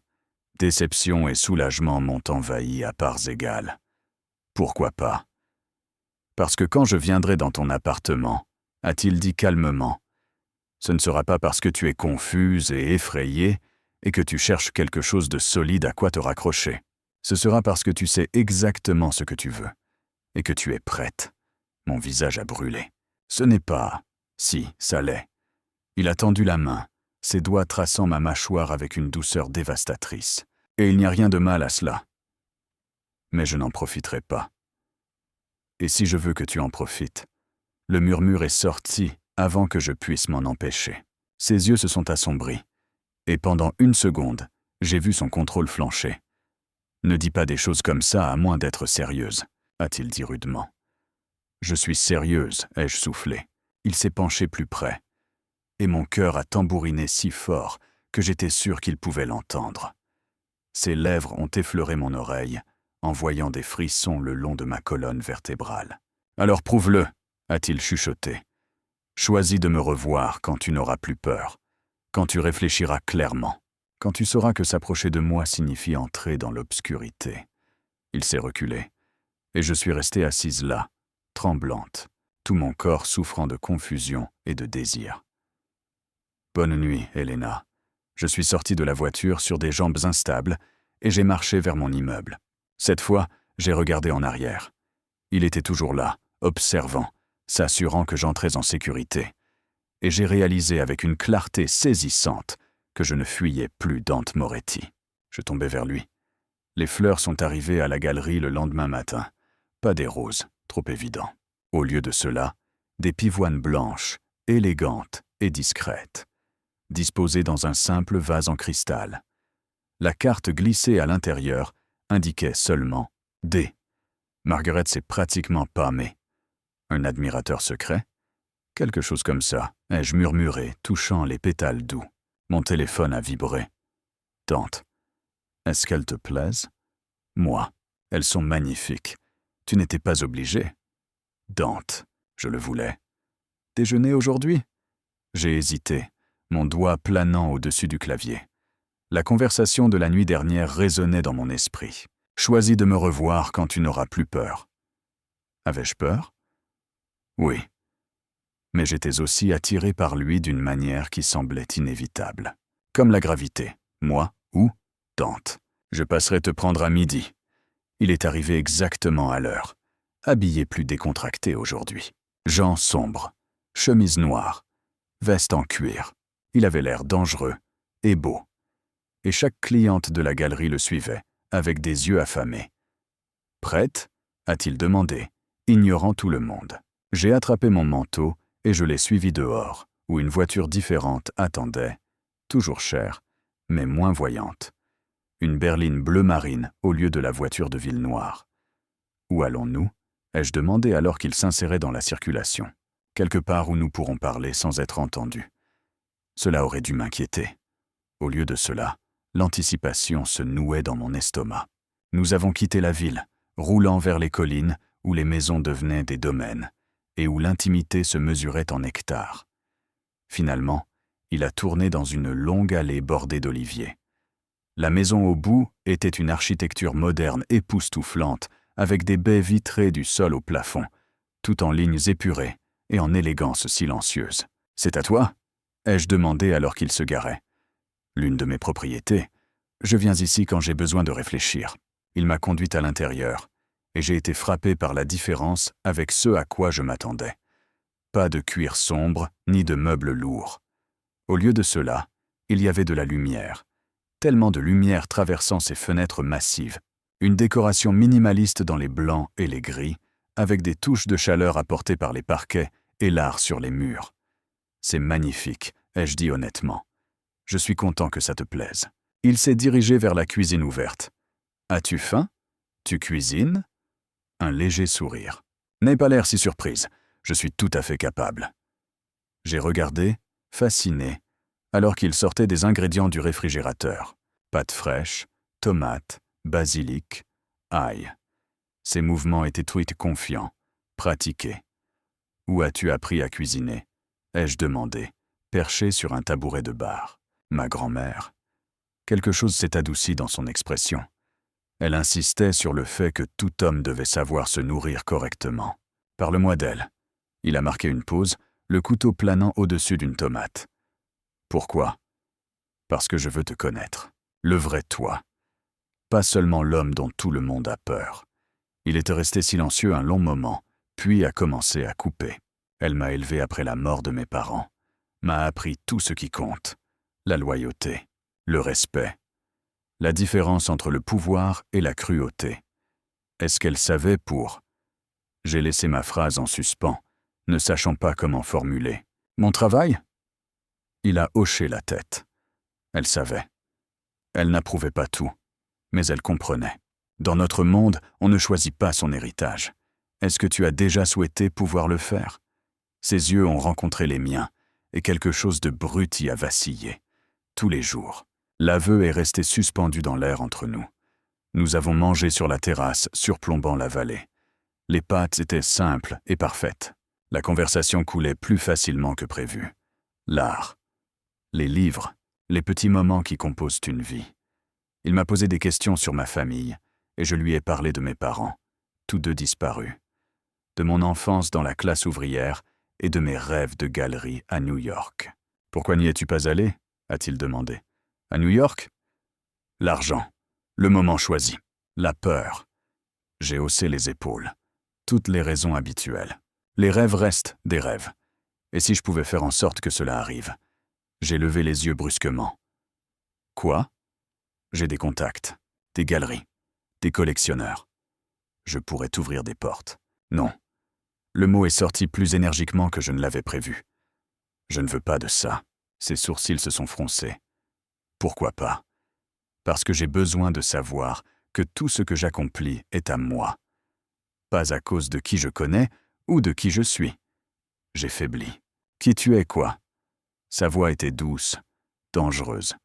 Déception et soulagement m'ont envahi à parts égales. Pourquoi pas? Parce que quand je viendrai dans ton appartement, a-t-il dit calmement, ce ne sera pas parce que tu es confuse et effrayée et que tu cherches quelque chose de solide à quoi te raccrocher. Ce sera parce que tu sais exactement ce que tu veux et que tu es prête. Mon visage a brûlé. Ce n'est pas... Si, ça l'est. Il a tendu la main, ses doigts traçant ma mâchoire avec une douceur dévastatrice. Et il n'y a rien de mal à cela. Mais je n'en profiterai pas. Et si je veux que tu en profites, le murmure est sorti avant que je puisse m'en empêcher. Ses yeux se sont assombris, et pendant une seconde, j'ai vu son contrôle flancher. « Ne dis pas des choses comme ça à moins d'être sérieuse », a-t-il dit rudement. « Je suis sérieuse », ai-je soufflé. Il s'est penché plus près, et mon cœur a tambouriné si fort que j'étais sûr qu'il pouvait l'entendre. Ses lèvres ont effleuré mon oreille, envoyant des frissons le long de ma colonne vertébrale. « Alors prouve-le », a-t-il chuchoté. « Choisis de me revoir quand tu n'auras plus peur, quand tu réfléchiras clairement, quand tu sauras que s'approcher de moi signifie entrer dans l'obscurité. » Il s'est reculé, et je suis restée assise là, tremblante, tout mon corps souffrant de confusion et de désir. « Bonne nuit, Helena. » Je suis sorti de la voiture sur des jambes instables et j'ai marché vers mon immeuble. Cette fois, j'ai regardé en arrière. Il était toujours là, observant, s'assurant que j'entrais en sécurité. Et j'ai réalisé avec une clarté saisissante que je ne fuyais plus Dante Moretti. Je tombais vers lui. Les fleurs sont arrivées à la galerie le lendemain matin. Pas des roses, trop évident. Au lieu de cela, des pivoines blanches, élégantes et discrètes, disposées dans un simple vase en cristal. La carte glissée à l'intérieur indiquait seulement « D ». Margaret s'est pratiquement pâmée. Un admirateur secret? Quelque chose comme ça, ai-je murmuré, touchant les pétales doux. Mon téléphone a vibré. « Dante, est-ce qu'elles te plaisent? »« Moi, elles sont magnifiques. Tu n'étais pas obligé. »« Dante, je le voulais. »« Déjeuner aujourd'hui ?» J'ai hésité, mon doigt planant au-dessus du clavier. La conversation de la nuit dernière résonnait dans mon esprit. « Choisis de me revoir quand tu n'auras plus peur. » Avais-je peur? Oui. Mais j'étais aussi attiré par lui d'une manière qui semblait inévitable. Comme la gravité. Moi ou Dante. Je passerai te prendre à midi. Il est arrivé exactement à l'heure. Habillé plus décontracté aujourd'hui. Jean sombre, chemise noire, veste en cuir. Il avait l'air dangereux et beau. Et chaque cliente de la galerie le suivait, avec des yeux affamés. « Prête ?» a-t-il demandé, ignorant tout le monde. J'ai attrapé mon manteau et je l'ai suivi dehors, où une voiture différente attendait, toujours chère, mais moins voyante. Une berline bleu marine au lieu de la voiture de ville noire. « Où allons-nous » ai-je demandé alors qu'il s'insérait dans la circulation. Quelque part où nous pourrons parler sans être entendus. Cela aurait dû m'inquiéter. Au lieu de cela, l'anticipation se nouait dans mon estomac. Nous avons quitté la ville, roulant vers les collines où les maisons devenaient des domaines et où l'intimité se mesurait en hectares. Finalement, il a tourné dans une longue allée bordée d'oliviers. La maison au bout était une architecture moderne époustouflante avec des baies vitrées du sol au plafond, tout en lignes épurées et en élégance silencieuse. « C'est à toi ?» ai-je demandé alors qu'il se garait. « L'une de mes propriétés. Je viens ici quand j'ai besoin de réfléchir. » Il m'a conduite à l'intérieur, et j'ai été frappé par la différence avec ce à quoi je m'attendais. Pas de cuir sombre, ni de meubles lourds. Au lieu de cela, il y avait de la lumière. Tellement de lumière traversant ces fenêtres massives. Une décoration minimaliste dans les blancs et les gris, avec des touches de chaleur apportées par les parquets et l'art sur les murs. C'est magnifique, ai-je dit honnêtement. Je suis content que ça te plaise. Il s'est dirigé vers la cuisine ouverte. As-tu faim? Tu cuisines? Un léger sourire. N'aie pas l'air si surprise, je suis tout à fait capable. J'ai regardé, fasciné, alors qu'il sortait des ingrédients du réfrigérateur. Pâtes fraîches, tomates, basilic, ail. Ses mouvements étaient tweets confiants, pratiqués. Où as-tu appris à cuisiner? Ai-je demandé, perché sur un tabouret de bar. Ma grand-mère. Quelque chose s'est adouci dans son expression. Elle insistait sur le fait que tout homme devait savoir se nourrir correctement. Parle-moi d'elle. Il a marqué une pause, le couteau planant au-dessus d'une tomate. Pourquoi? Parce que je veux te connaître. Le vrai toi. Pas seulement l'homme dont tout le monde a peur. Il était resté silencieux un long moment, puis a commencé à couper. Elle m'a élevé après la mort de mes parents, m'a appris tout ce qui compte, la loyauté, le respect, la différence entre le pouvoir et la cruauté. Est-ce qu'elle savait pour... J'ai laissé ma phrase en suspens, ne sachant pas comment formuler. Mon travail? Il a hoché la tête. Elle savait. Elle n'approuvait pas tout, mais elle comprenait. Dans notre monde, on ne choisit pas son héritage. Est-ce que tu as déjà souhaité pouvoir le faire? Ses yeux ont rencontré les miens, et quelque chose de brut y a vacillé. Tous les jours, l'aveu est resté suspendu dans l'air entre nous. Nous avons mangé sur la terrasse, surplombant la vallée. Les pâtes étaient simples et parfaites. La conversation coulait plus facilement que prévu. L'art, les livres, les petits moments qui composent une vie. Il m'a posé des questions sur ma famille, et je lui ai parlé de mes parents, tous deux disparus, de mon enfance dans la classe ouvrière et de mes rêves de galerie à New York. « Pourquoi n'y es-tu pas allé ?» a-t-il demandé. « À New York ?» L'argent, le moment choisi, la peur. J'ai haussé les épaules. Toutes les raisons habituelles. Les rêves restent des rêves. Et si je pouvais faire en sorte que cela arrive? J'ai levé les yeux brusquement. Quoi? J'ai des contacts, des galeries, des collectionneurs. Je pourrais t'ouvrir des portes. Non. Le mot est sorti plus énergiquement que je ne l'avais prévu. Je ne veux pas de ça. Ses sourcils se sont froncés. Pourquoi pas? Parce que j'ai besoin de savoir que tout ce que j'accomplis est à moi. Pas à cause de qui je connais ou de qui je suis. J'ai faibli. Qui tu es, quoi? Sa voix était douce, dangereuse.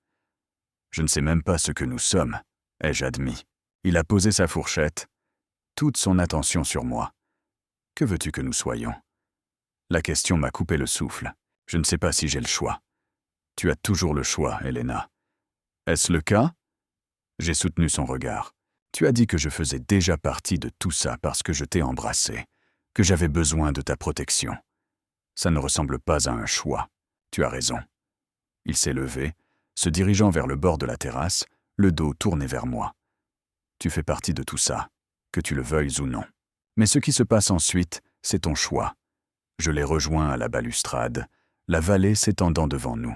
Je ne sais même pas ce que nous sommes, ai-je admis. Il a posé sa fourchette, toute son attention sur moi. Que veux-tu que nous soyons? La question m'a coupé le souffle. Je ne sais pas si j'ai le choix. Tu as toujours le choix, Helena. Est-ce le cas? J'ai soutenu son regard. Tu as dit que je faisais déjà partie de tout ça parce que je t'ai embrassé, que j'avais besoin de ta protection. Ça ne ressemble pas à un choix. Tu as raison. Il s'est levé, se dirigeant vers le bord de la terrasse, le dos tourné vers moi. Tu fais partie de tout ça, que tu le veuilles ou non. Mais ce qui se passe ensuite, c'est ton choix. Je l'ai rejoint à la balustrade, la vallée s'étendant devant nous.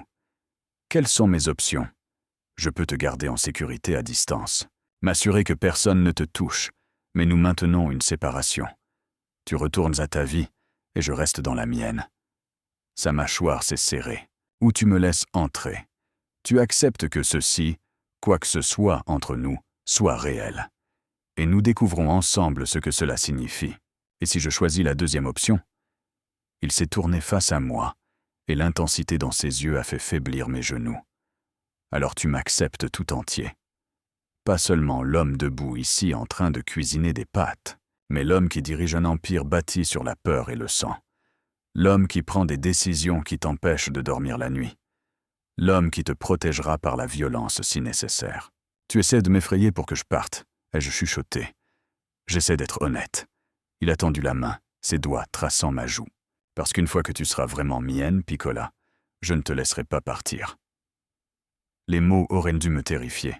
Quelles sont mes options? Je peux te garder en sécurité à distance, m'assurer que personne ne te touche, mais nous maintenons une séparation. Tu retournes à ta vie, et je reste dans la mienne. Sa mâchoire s'est serrée. Ou tu me laisses entrer. Tu acceptes que ceci, quoi que ce soit entre nous, soit réel. Et nous découvrons ensemble ce que cela signifie. Et si je choisis la deuxième option? Il s'est tourné face à moi, et l'intensité dans ses yeux a fait faiblir mes genoux. Alors tu m'acceptes tout entier. Pas seulement l'homme debout ici en train de cuisiner des pâtes, mais l'homme qui dirige un empire bâti sur la peur et le sang. L'homme qui prend des décisions qui t'empêchent de dormir la nuit. L'homme qui te protégera par la violence si nécessaire. Tu essaies de m'effrayer pour que je parte, ai-je chuchoté. J'essaie d'être honnête. Il a tendu la main, ses doigts traçant ma joue. Parce qu'une fois que tu seras vraiment mienne, Piccola, je ne te laisserai pas partir. Les mots auraient dû me terrifier.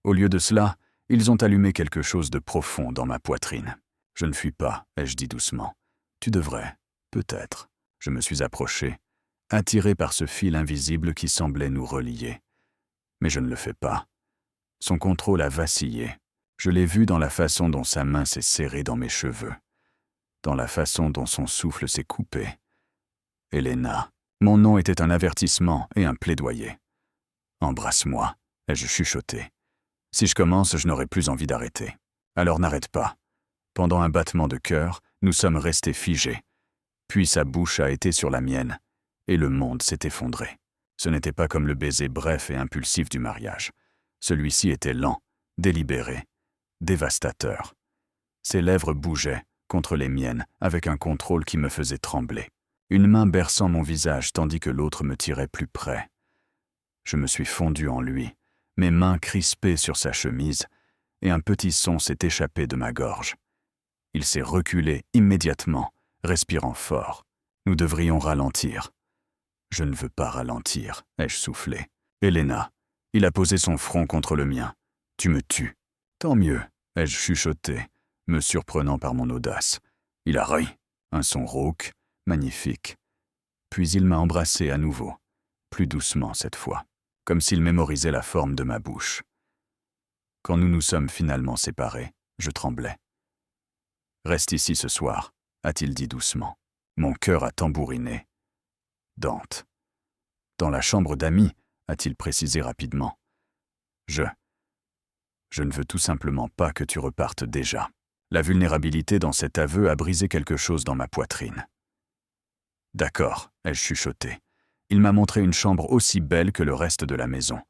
Au lieu de cela, ils ont allumé quelque chose de profond dans ma poitrine. Je ne fuis pas, ai-je dit doucement. Tu devrais, peut-être. Je me suis approché, attiré par ce fil invisible qui semblait nous relier. Mais je ne le fais pas. Son contrôle a vacillé. Je l'ai vu dans la façon dont sa main s'est serrée dans mes cheveux, dans la façon dont son souffle s'est coupé. Helena, mon nom était un avertissement et un plaidoyer. Embrasse-moi, ai-je chuchoté. Si je commence, je n'aurai plus envie d'arrêter. Alors n'arrête pas. Pendant un battement de cœur, nous sommes restés figés. Puis sa bouche a été sur la mienne, et le monde s'est effondré. Ce n'était pas comme le baiser bref et impulsif du mariage. Celui-ci était lent, délibéré, dévastateur. Ses lèvres bougeaient contre les miennes avec un contrôle qui me faisait trembler. Une main berçant mon visage tandis que l'autre me tirait plus près. Je me suis fondu en lui, mes mains crispées sur sa chemise, et un petit son s'est échappé de ma gorge. Il s'est reculé immédiatement, respirant fort. Nous devrions ralentir. Je ne veux pas ralentir, ai-je soufflé. Elena, il a posé son front contre le mien. Tu me tues. Tant mieux, ai-je chuchoté, me surprenant par mon audace. Il a ri, un son rauque, magnifique. Puis il m'a embrassé à nouveau, plus doucement cette fois, comme s'il mémorisait la forme de ma bouche. Quand nous nous sommes finalement séparés, je tremblais. « Reste ici ce soir », a-t-il dit doucement. Mon cœur a tambouriné. « Dante. »« Dans la chambre d'amis », a-t-il précisé rapidement. « Je ne veux tout simplement pas que tu repartes déjà. » La vulnérabilité dans cet aveu a brisé quelque chose dans ma poitrine. « D'accord », ai-je chuchoté. Il m'a montré une chambre aussi belle que le reste de la maison,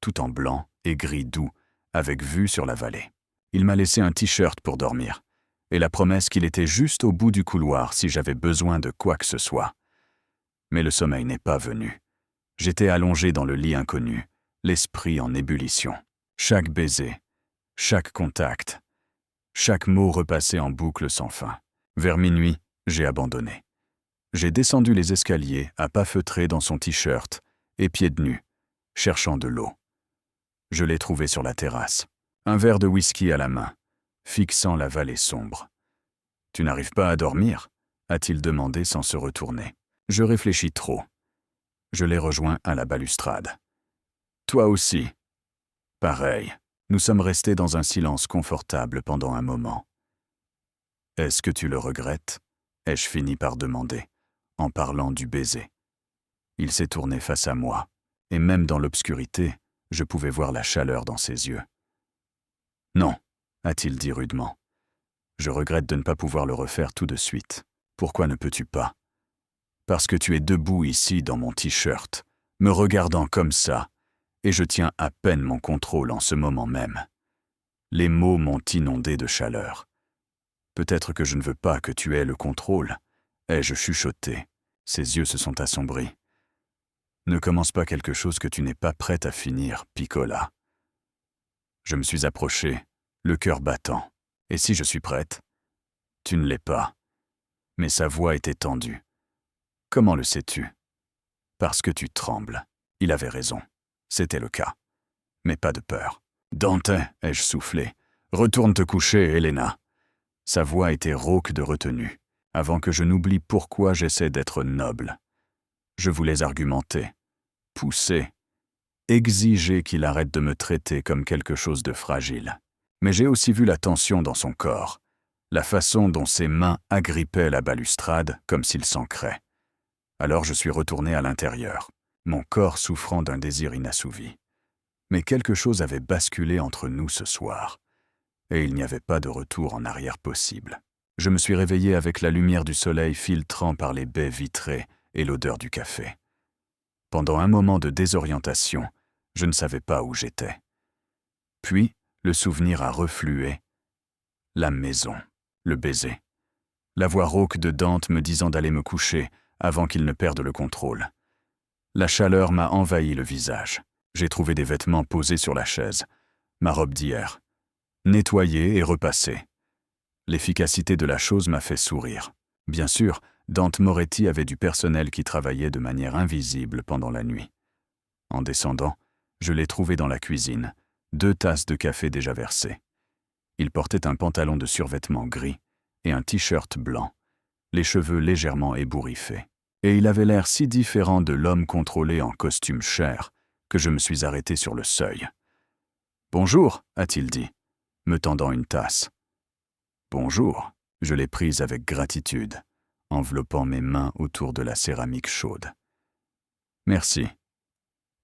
tout en blanc et gris doux, avec vue sur la vallée. Il m'a laissé un t-shirt pour dormir, et la promesse qu'il était juste au bout du couloir si j'avais besoin de quoi que ce soit. Mais le sommeil n'est pas venu. J'étais allongé dans le lit inconnu, l'esprit en ébullition. Chaque baiser, chaque contact, chaque mot repassé en boucle sans fin. Vers minuit, j'ai abandonné. J'ai descendu les escaliers à pas feutrés dans son t-shirt et pieds nus, cherchant de l'eau. Je l'ai trouvé sur la terrasse, un verre de whisky à la main, fixant la vallée sombre. « Tu n'arrives pas à dormir ?» a-t-il demandé sans se retourner. Je réfléchis trop. Je l'ai rejoint à la balustrade. « Toi aussi. » Pareil. Nous sommes restés dans un silence confortable pendant un moment. « Est-ce que tu le regrettes ?» ai-je fini par demander, en parlant du baiser. Il s'est tourné face à moi, et même dans l'obscurité, je pouvais voir la chaleur dans ses yeux. « Non », a-t-il dit rudement. « Je regrette de ne pas pouvoir le refaire tout de suite. Pourquoi ne peux-tu pas ? Parce que tu es debout ici dans mon t-shirt, me regardant comme ça, et je tiens à peine mon contrôle en ce moment même. Les mots m'ont inondé de chaleur. Peut-être que je ne veux pas que tu aies le contrôle, ai-je chuchoté. Ses yeux se sont assombris. Ne commence pas quelque chose que tu n'es pas prête à finir, Piccola. Je me suis approché, le cœur battant. Et si je suis prête ? Tu ne l'es pas. Mais sa voix était tendue. Comment le sais-tu ? Parce que tu trembles. Il avait raison. C'était le cas. Mais pas de peur. Dante, ai-je soufflé. Retourne te coucher, Elena. Sa voix était rauque de retenue, avant que je n'oublie pourquoi j'essaie d'être noble. Je voulais argumenter, pousser, exiger qu'il arrête de me traiter comme quelque chose de fragile. Mais j'ai aussi vu la tension dans son corps, la façon dont ses mains agrippaient la balustrade comme s'il s'ancrait. Alors je suis retourné à l'intérieur, mon corps souffrant d'un désir inassouvi. Mais quelque chose avait basculé entre nous ce soir, et il n'y avait pas de retour en arrière possible. Je me suis réveillé avec la lumière du soleil filtrant par les baies vitrées et l'odeur du café. Pendant un moment de désorientation, je ne savais pas où j'étais. Puis, le souvenir a reflué. La maison, le baiser. La voix rauque de Dante me disant d'aller me coucher avant qu'il ne perde le contrôle. La chaleur m'a envahi le visage. J'ai trouvé des vêtements posés sur la chaise, ma robe d'hier, nettoyée et repassée. L'efficacité de la chose m'a fait sourire. Bien sûr, Dante Moretti avait du personnel qui travaillait de manière invisible pendant la nuit. En descendant, je l'ai trouvé dans la cuisine, 2 tasses de café déjà versées. Il portait un pantalon de survêtement gris et un t-shirt blanc, les cheveux légèrement ébouriffés. Et il avait l'air si différent de l'homme contrôlé en costume cher que je me suis arrêté sur le seuil. « Bonjour », a-t-il dit, me tendant une tasse. « Bonjour », je l'ai prise avec gratitude, enveloppant mes mains autour de la céramique chaude. « Merci.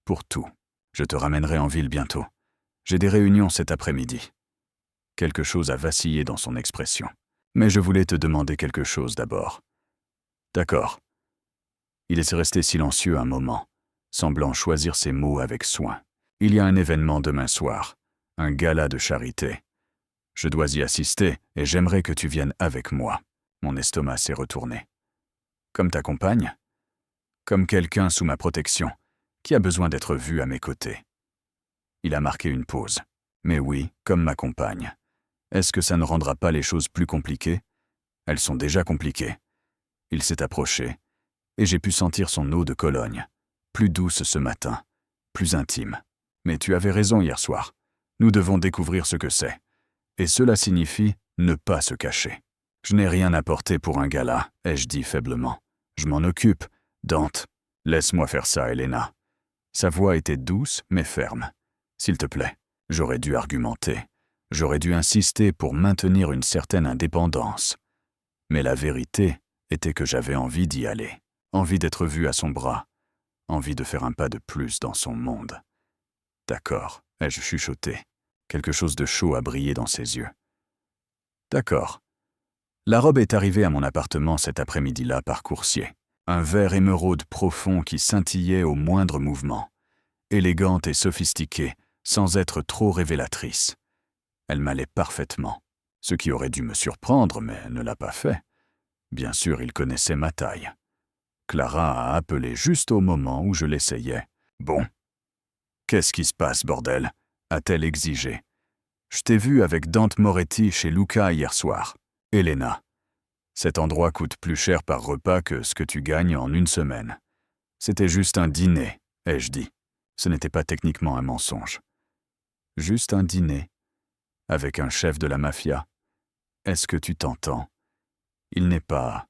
Pour tout. Je te ramènerai en ville bientôt. J'ai des réunions cet après-midi. Quelque chose a vacillé dans son expression. Mais je voulais te demander quelque chose d'abord. D'accord. Il est resté silencieux un moment, semblant choisir ses mots avec soin. Il y a un événement demain soir, un gala de charité. Je dois y assister et j'aimerais que tu viennes avec moi. Mon estomac s'est retourné. Comme ta compagne? Comme quelqu'un sous ma protection, qui a besoin d'être vu à mes côtés. Il a marqué une pause. Mais oui, comme ma compagne. Est-ce que ça ne rendra pas les choses plus compliquées? Elles sont déjà compliquées. Il s'est approché, et j'ai pu sentir son eau de Cologne, plus douce ce matin, plus intime. Mais tu avais raison hier soir. Nous devons découvrir ce que c'est. Et cela signifie ne pas se cacher. Je n'ai rien apporté pour un gala, ai-je dit faiblement. Je m'en occupe. Dante, laisse-moi faire ça, Elena. Sa voix était douce mais ferme. S'il te plaît, j'aurais dû argumenter. J'aurais dû insister pour maintenir une certaine indépendance. Mais la vérité était que j'avais envie d'y aller. Envie d'être vu à son bras. Envie de faire un pas de plus dans son monde. D'accord, ai-je chuchoté. Quelque chose de chaud a brillé dans ses yeux. D'accord. La robe est arrivée à mon appartement cet après-midi-là par coursier. Un vert émeraude profond qui scintillait au moindre mouvement. Élégante et sophistiquée, sans être trop révélatrice. Elle m'allait parfaitement, ce qui aurait dû me surprendre, mais ne l'a pas fait. Bien sûr, il connaissait ma taille. Clara a appelé juste au moment où je l'essayais. « Bon. Qu'est-ce qui se passe, bordel ?» a-t-elle exigé. « Je t'ai vu avec Dante Moretti chez Luca hier soir. Elena. Cet endroit coûte plus cher par repas que ce que tu gagnes en une semaine. C'était juste un dîner, ai-je dit. Ce n'était pas techniquement un mensonge. Juste un dîner. Avec un chef de la mafia. Est-ce que tu t'entends? Il n'est pas... »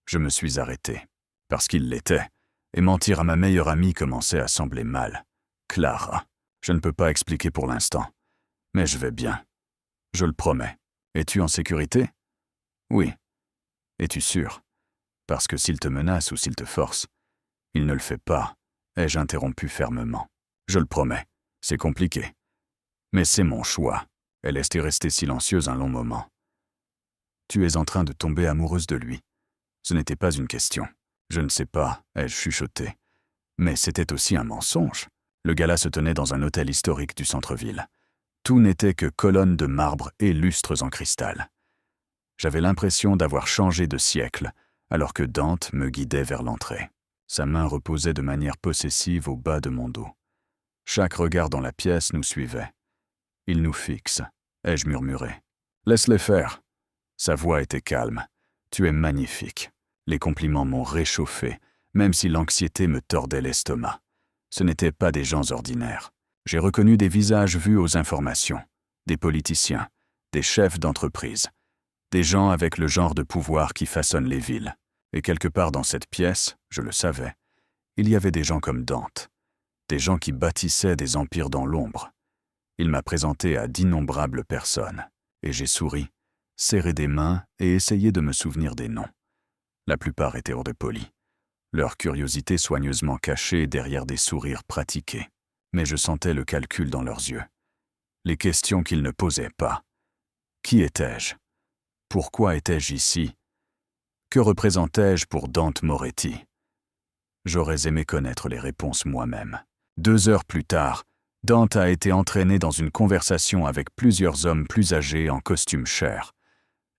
Je me suis arrêté. Parce qu'il l'était. Et mentir à ma meilleure amie commençait à sembler mal. Clara. Je ne peux pas expliquer pour l'instant. Mais je vais bien. Je le promets. Es-tu en sécurité? Oui. Es-tu sûr? Parce que s'il te menace ou s'il te force, il ne le fait pas, ai-je interrompu fermement. Je le promets. C'est compliqué. Mais c'est mon choix. Elle est restée silencieuse un long moment. Tu es en train de tomber amoureuse de lui. Ce n'était pas une question. Je ne sais pas, ai-je chuchoté. Mais c'était aussi un mensonge. Le gala se tenait dans un hôtel historique du centre-ville. Tout n'était que colonnes de marbre et lustres en cristal. J'avais l'impression d'avoir changé de siècle, alors que Dante me guidait vers l'entrée. Sa main reposait de manière possessive au bas de mon dos. Chaque regard dans la pièce nous suivait. Il nous fixe, ai-je murmuré. Laisse-les faire. Sa voix était calme. Tu es magnifique. Les compliments m'ont réchauffé, même si l'anxiété me tordait l'estomac. Ce n'étaient pas des gens ordinaires. J'ai reconnu des visages vus aux informations, des politiciens, des chefs d'entreprise, des gens avec le genre de pouvoir qui façonne les villes. Et quelque part dans cette pièce, je le savais, il y avait des gens comme Dante, des gens qui bâtissaient des empires dans l'ombre. Il m'a présenté à d'innombrables personnes, et j'ai souri, serré des mains et essayé de me souvenir des noms. La plupart étaient hors de poli, leur curiosité soigneusement cachée derrière des sourires pratiqués. Mais je sentais le calcul dans leurs yeux. Les questions qu'ils ne posaient pas. Qui étais-je? Pourquoi étais-je ici? Que représentais-je pour Dante Moretti? J'aurais aimé connaître les réponses moi-même. 2 heures plus tard, Dante a été entraîné dans une conversation avec plusieurs hommes plus âgés en costume cher.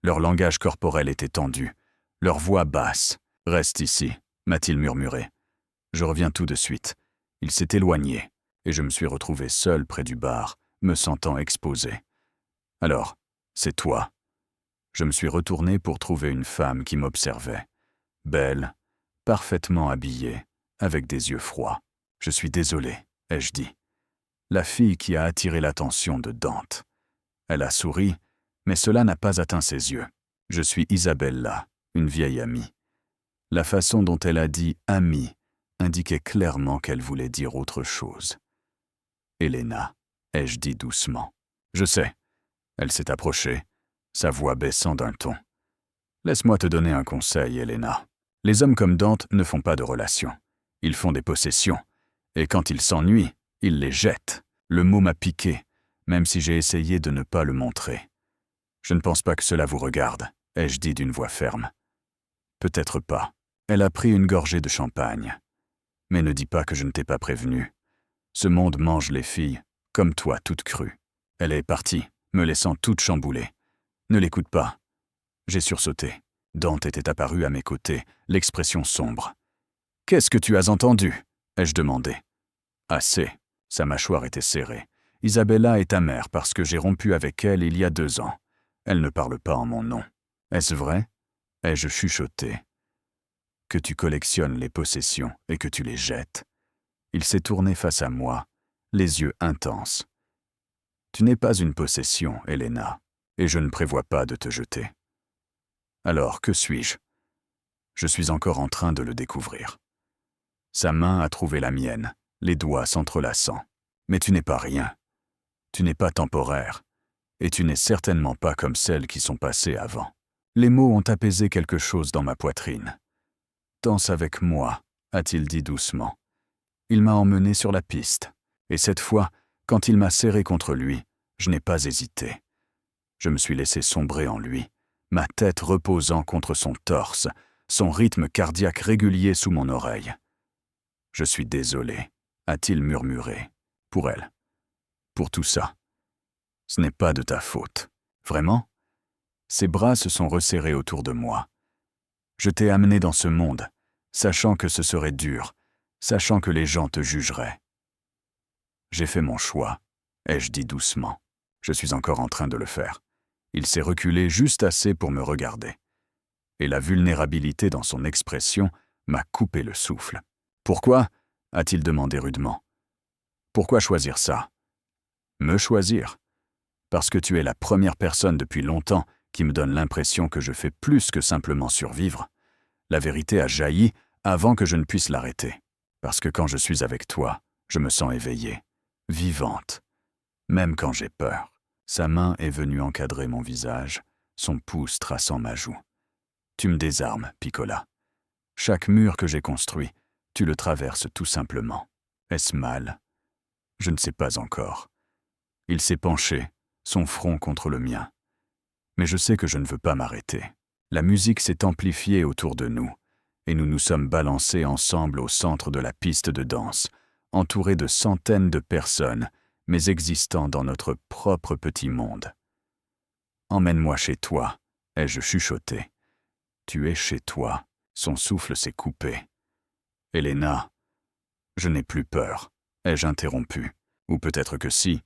Leur langage corporel était tendu, leur voix basse. « Reste ici », m'a-t-il murmuré. Je reviens tout de suite. Il s'est éloigné, et je me suis retrouvé seul près du bar, me sentant exposé. « Alors, c'est toi ». Je me suis retourné pour trouver une femme qui m'observait. Belle, parfaitement habillée, avec des yeux froids. « Je suis désolé », ai-je dit. La fille qui a attiré l'attention de Dante. Elle a souri, mais cela n'a pas atteint ses yeux. Je suis Isabella, une vieille amie. La façon dont elle a dit « amie » indiquait clairement qu'elle voulait dire autre chose. « Elena », ai-je dit doucement. « Je sais. » Elle s'est approchée, sa voix baissant d'un ton. « Laisse-moi te donner un conseil, Elena. Les hommes comme Dante ne font pas de relations. Ils font des possessions. Et quand ils s'ennuient, ils les jettent. Le mot m'a piqué, même si j'ai essayé de ne pas le montrer. Je ne pense pas que cela vous regarde, ai-je dit d'une voix ferme. Peut-être pas. Elle a pris une gorgée de champagne. Mais ne dis pas que je ne t'ai pas prévenu. Ce monde mange les filles, comme toi, toute crue. Elle est partie, me laissant toute chamboulée. Ne l'écoute pas. J'ai sursauté. Dante était apparu à mes côtés, l'expression sombre. « Qu'est-ce que tu as entendu ?» ai-je demandé. « Assez. » Sa mâchoire était serrée. « Isabella est ta mère parce que j'ai rompu avec elle il y a 2 ans. Elle ne parle pas en mon nom. Est-ce vrai ?» ai-je chuchoté. « Que tu collectionnes les possessions et que tu les jettes. » Il s'est tourné face à moi, les yeux intenses. « Tu n'es pas une possession, Helena, et je ne prévois pas de te jeter. » Alors, que suis-je ? Je suis encore en train de le découvrir. Sa main a trouvé la mienne, les doigts s'entrelaçant. Mais tu n'es pas rien. Tu n'es pas temporaire. Et tu n'es certainement pas comme celles qui sont passées avant. Les mots ont apaisé quelque chose dans ma poitrine. « Danse avec moi », a-t-il dit doucement. Il m'a emmené sur la piste. Et cette fois, quand il m'a serré contre lui, je n'ai pas hésité. Je me suis laissé sombrer en lui, ma tête reposant contre son torse, son rythme cardiaque régulier sous mon oreille. « Je suis désolé », a-t-il murmuré. « Pour elle. Pour tout ça. Ce n'est pas de ta faute. Vraiment ?» Ses bras se sont resserrés autour de moi. « Je t'ai amené dans ce monde, sachant que ce serait dur, sachant que les gens te jugeraient. J'ai fait mon choix, ai-je dit doucement. Je suis encore en train de le faire. » Il s'est reculé juste assez pour me regarder. Et la vulnérabilité dans son expression m'a coupé le souffle. « Pourquoi ?» a-t-il demandé rudement. « Pourquoi choisir ça ?»« Me choisir ? Parce que tu es la première personne depuis longtemps qui me donne l'impression que je fais plus que simplement survivre. La vérité a jailli avant que je ne puisse l'arrêter. Parce que quand je suis avec toi, je me sens éveillée, vivante, même quand j'ai peur. » Sa main est venue encadrer mon visage, son pouce traçant ma joue. « Tu me désarmes, Piccola. Chaque mur que j'ai construit, tu le traverses tout simplement. Est-ce mal ? Je ne sais pas encore. » Il s'est penché, son front contre le mien. Mais je sais que je ne veux pas m'arrêter. La musique s'est amplifiée autour de nous, et nous nous sommes balancés ensemble au centre de la piste de danse, entourés de centaines de personnes, mais existant dans notre propre petit monde. « Emmène-moi chez toi », ai-je chuchoté. « Tu es chez toi. » Son souffle s'est coupé. « Helena, je n'ai plus peur », ai-je interrompu. Ou peut-être que si,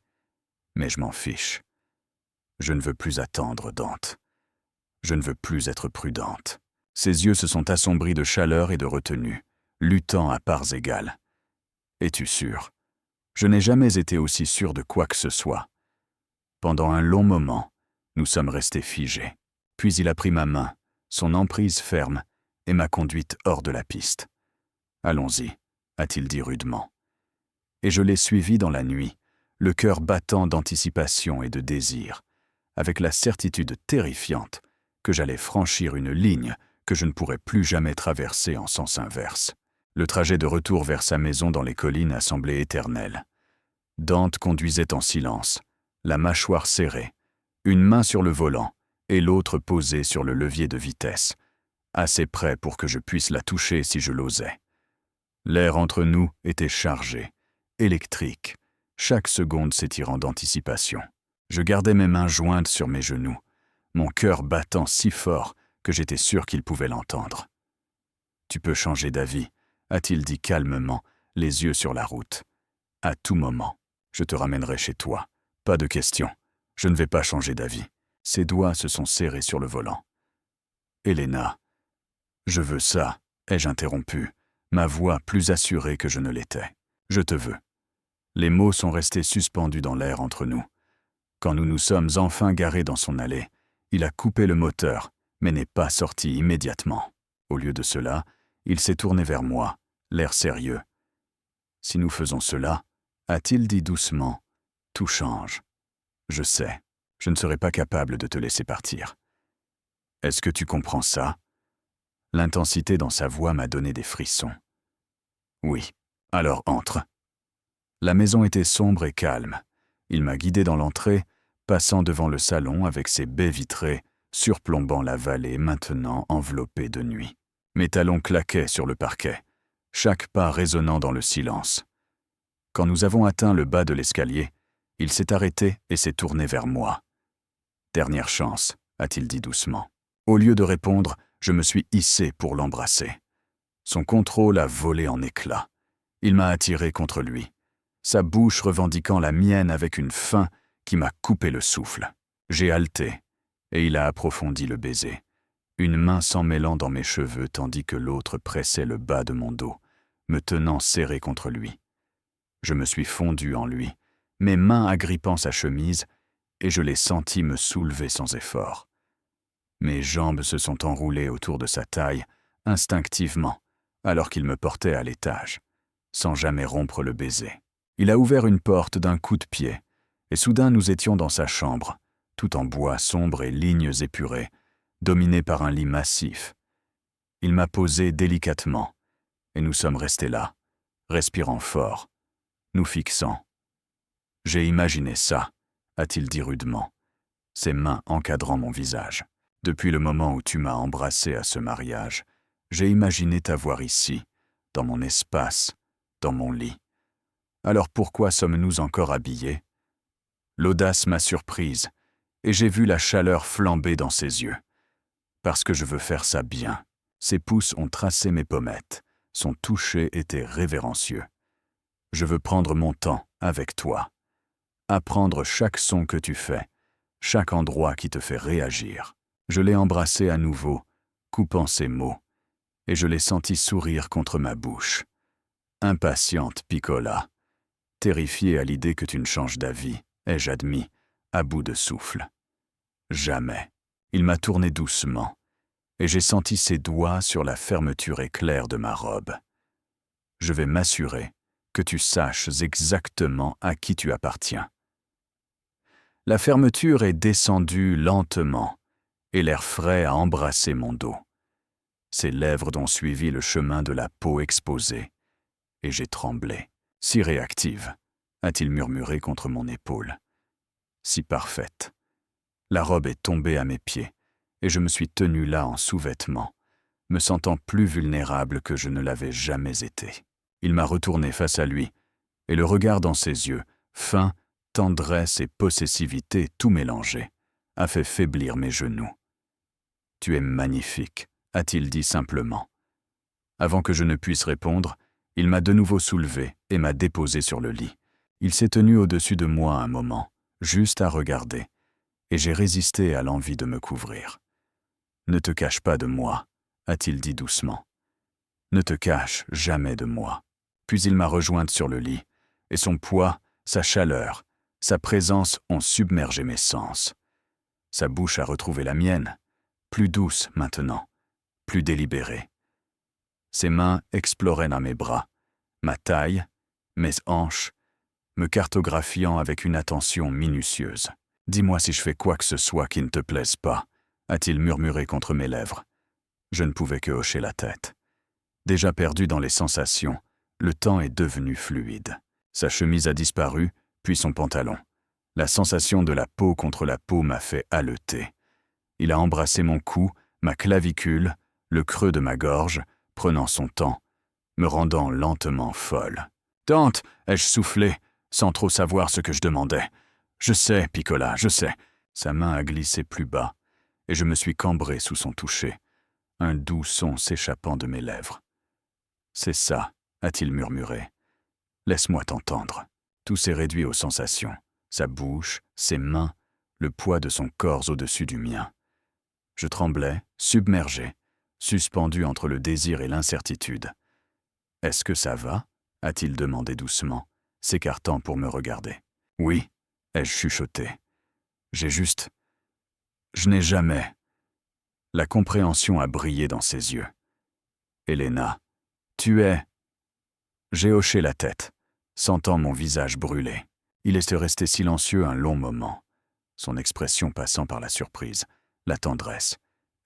mais je m'en fiche. Je ne veux plus attendre, Dante. Je ne veux plus être prudente. Ses yeux se sont assombris de chaleur et de retenue, luttant à parts égales. Es-tu sûr ? Je n'ai jamais été aussi sûr de quoi que ce soit. Pendant un long moment, nous sommes restés figés. Puis il a pris ma main, son emprise ferme, et m'a conduite hors de la piste. « Allons-y », a-t-il dit rudement. Et je l'ai suivi dans la nuit, le cœur battant d'anticipation et de désir, avec la certitude terrifiante que j'allais franchir une ligne que je ne pourrais plus jamais traverser en sens inverse. Le trajet de retour vers sa maison dans les collines a semblé éternel. Dante conduisait en silence, la mâchoire serrée, une main sur le volant et l'autre posée sur le levier de vitesse, assez près pour que je puisse la toucher si je l'osais. L'air entre nous était chargé, électrique, chaque seconde s'étirant d'anticipation. Je gardais mes mains jointes sur mes genoux, mon cœur battant si fort que j'étais sûr qu'il pouvait l'entendre. « Tu peux changer d'avis », a-t-il dit calmement, les yeux sur la route. « À tout moment, je te ramènerai chez toi. Pas de question, je ne vais pas changer d'avis. » Ses doigts se sont serrés sur le volant. « Helena, je veux ça », ai-je interrompu, ma voix plus assurée que je ne l'étais. « Je te veux. » Les mots sont restés suspendus dans l'air entre nous. Quand nous nous sommes enfin garés dans son allée, il a coupé le moteur, mais n'est pas sorti immédiatement. Au lieu de cela, il s'est tourné vers moi, l'air sérieux. « Si nous faisons cela, » a-t-il dit doucement, « tout change. Je sais, je ne serai pas capable de te laisser partir. » « Est-ce que tu comprends ça ?» L'intensité dans sa voix m'a donné des frissons. « Oui, alors entre. » La maison était sombre et calme. Il m'a guidé dans l'entrée, passant devant le salon avec ses baies vitrées, surplombant la vallée maintenant enveloppée de nuit. Mes talons claquaient sur le parquet, chaque pas résonnant dans le silence. Quand nous avons atteint le bas de l'escalier, il s'est arrêté et s'est tourné vers moi. « Dernière chance », a-t-il dit doucement. Au lieu de répondre, je me suis hissé pour l'embrasser. Son contrôle a volé en éclats. Il m'a attiré contre lui, sa bouche revendiquant la mienne avec une faim qui m'a coupé le souffle. J'ai haleté, et il a approfondi le baiser, une main s'en mêlant dans mes cheveux tandis que l'autre pressait le bas de mon dos, me tenant serré contre lui. Je me suis fondu en lui, mes mains agrippant sa chemise, et je l'ai senti me soulever sans effort. Mes jambes se sont enroulées autour de sa taille, instinctivement, alors qu'il me portait à l'étage, sans jamais rompre le baiser. Il a ouvert une porte d'un coup de pied, et soudain nous étions dans sa chambre, tout en bois sombre et lignes épurées, dominée par un lit massif. Il m'a posé délicatement, et nous sommes restés là, respirant fort, nous fixant. « J'ai imaginé ça », a-t-il dit rudement, ses mains encadrant mon visage. « Depuis le moment où tu m'as embrassé à ce mariage, j'ai imaginé t'avoir ici, dans mon espace, dans mon lit. Alors pourquoi sommes-nous encore habillés ?» L'audace m'a surprise, et j'ai vu la chaleur flamber dans ses yeux. Parce que je veux faire ça bien. Ses pouces ont tracé mes pommettes, son toucher était révérencieux. Je veux prendre mon temps avec toi, apprendre chaque son que tu fais, chaque endroit qui te fait réagir. Je l'ai embrassé à nouveau, coupant ses mots, et je l'ai senti sourire contre ma bouche. Impatiente, Piccola. Terrifiée à l'idée que tu ne changes d'avis, ai-je admis, à bout de souffle. Jamais. Il m'a tourné doucement, et j'ai senti ses doigts sur la fermeture éclair de ma robe. Je vais m'assurer que tu saches exactement à qui tu appartiens. La fermeture est descendue lentement, et l'air frais a embrassé mon dos. Ses lèvres ont suivi le chemin de la peau exposée, et j'ai tremblé. Si réactive, a-t-il murmuré contre mon épaule. Si parfaite. La robe est tombée à mes pieds, et je me suis tenu là en sous-vêtements, me sentant plus vulnérable que je ne l'avais jamais été. Il m'a retourné face à lui, et le regard dans ses yeux, fin, tendresse et possessivité tout mélangés, a fait faiblir mes genoux. « Tu es magnifique », a-t-il dit simplement. Avant que je ne puisse répondre, il m'a de nouveau soulevé et m'a déposé sur le lit. Il s'est tenu au-dessus de moi un moment, juste à regarder, et j'ai résisté à l'envie de me couvrir. « Ne te cache pas de moi », a-t-il dit doucement. « Ne te cache jamais de moi. » Puis il m'a rejointe sur le lit, et son poids, sa chaleur, sa présence ont submergé mes sens. Sa bouche a retrouvé la mienne, plus douce maintenant, plus délibérée. Ses mains exploraient dans mes bras, ma taille, mes hanches, me cartographiant avec une attention minutieuse. « Dis-moi si je fais quoi que ce soit qui ne te plaise pas », a-t-il murmuré contre mes lèvres. Je ne pouvais que hocher la tête. Déjà perdu dans les sensations, le temps est devenu fluide. Sa chemise a disparu, puis son pantalon. La sensation de la peau contre la peau m'a fait haleter. Il a embrassé mon cou, ma clavicule, le creux de ma gorge, prenant son temps, me rendant lentement folle. « Tante !» ai-je soufflé, sans trop savoir ce que je demandais. « Je sais, Piccola, je sais. » Sa main a glissé plus bas, et je me suis cambré sous son toucher, un doux son s'échappant de mes lèvres. « C'est ça, » a-t-il murmuré. « Laisse-moi t'entendre. » Tout s'est réduit aux sensations, sa bouche, ses mains, le poids de son corps au-dessus du mien. Je tremblais, submergé, suspendu entre le désir et l'incertitude. « Est-ce que ça va ?» a-t-il demandé doucement, s'écartant pour me regarder. « Oui », ai-je chuchoté. « J'ai juste... Je n'ai jamais... » La compréhension a brillé dans ses yeux. « Elena, tu es... » J'ai hoché la tête, sentant mon visage brûler. Il est resté silencieux un long moment, son expression passant par la surprise, la tendresse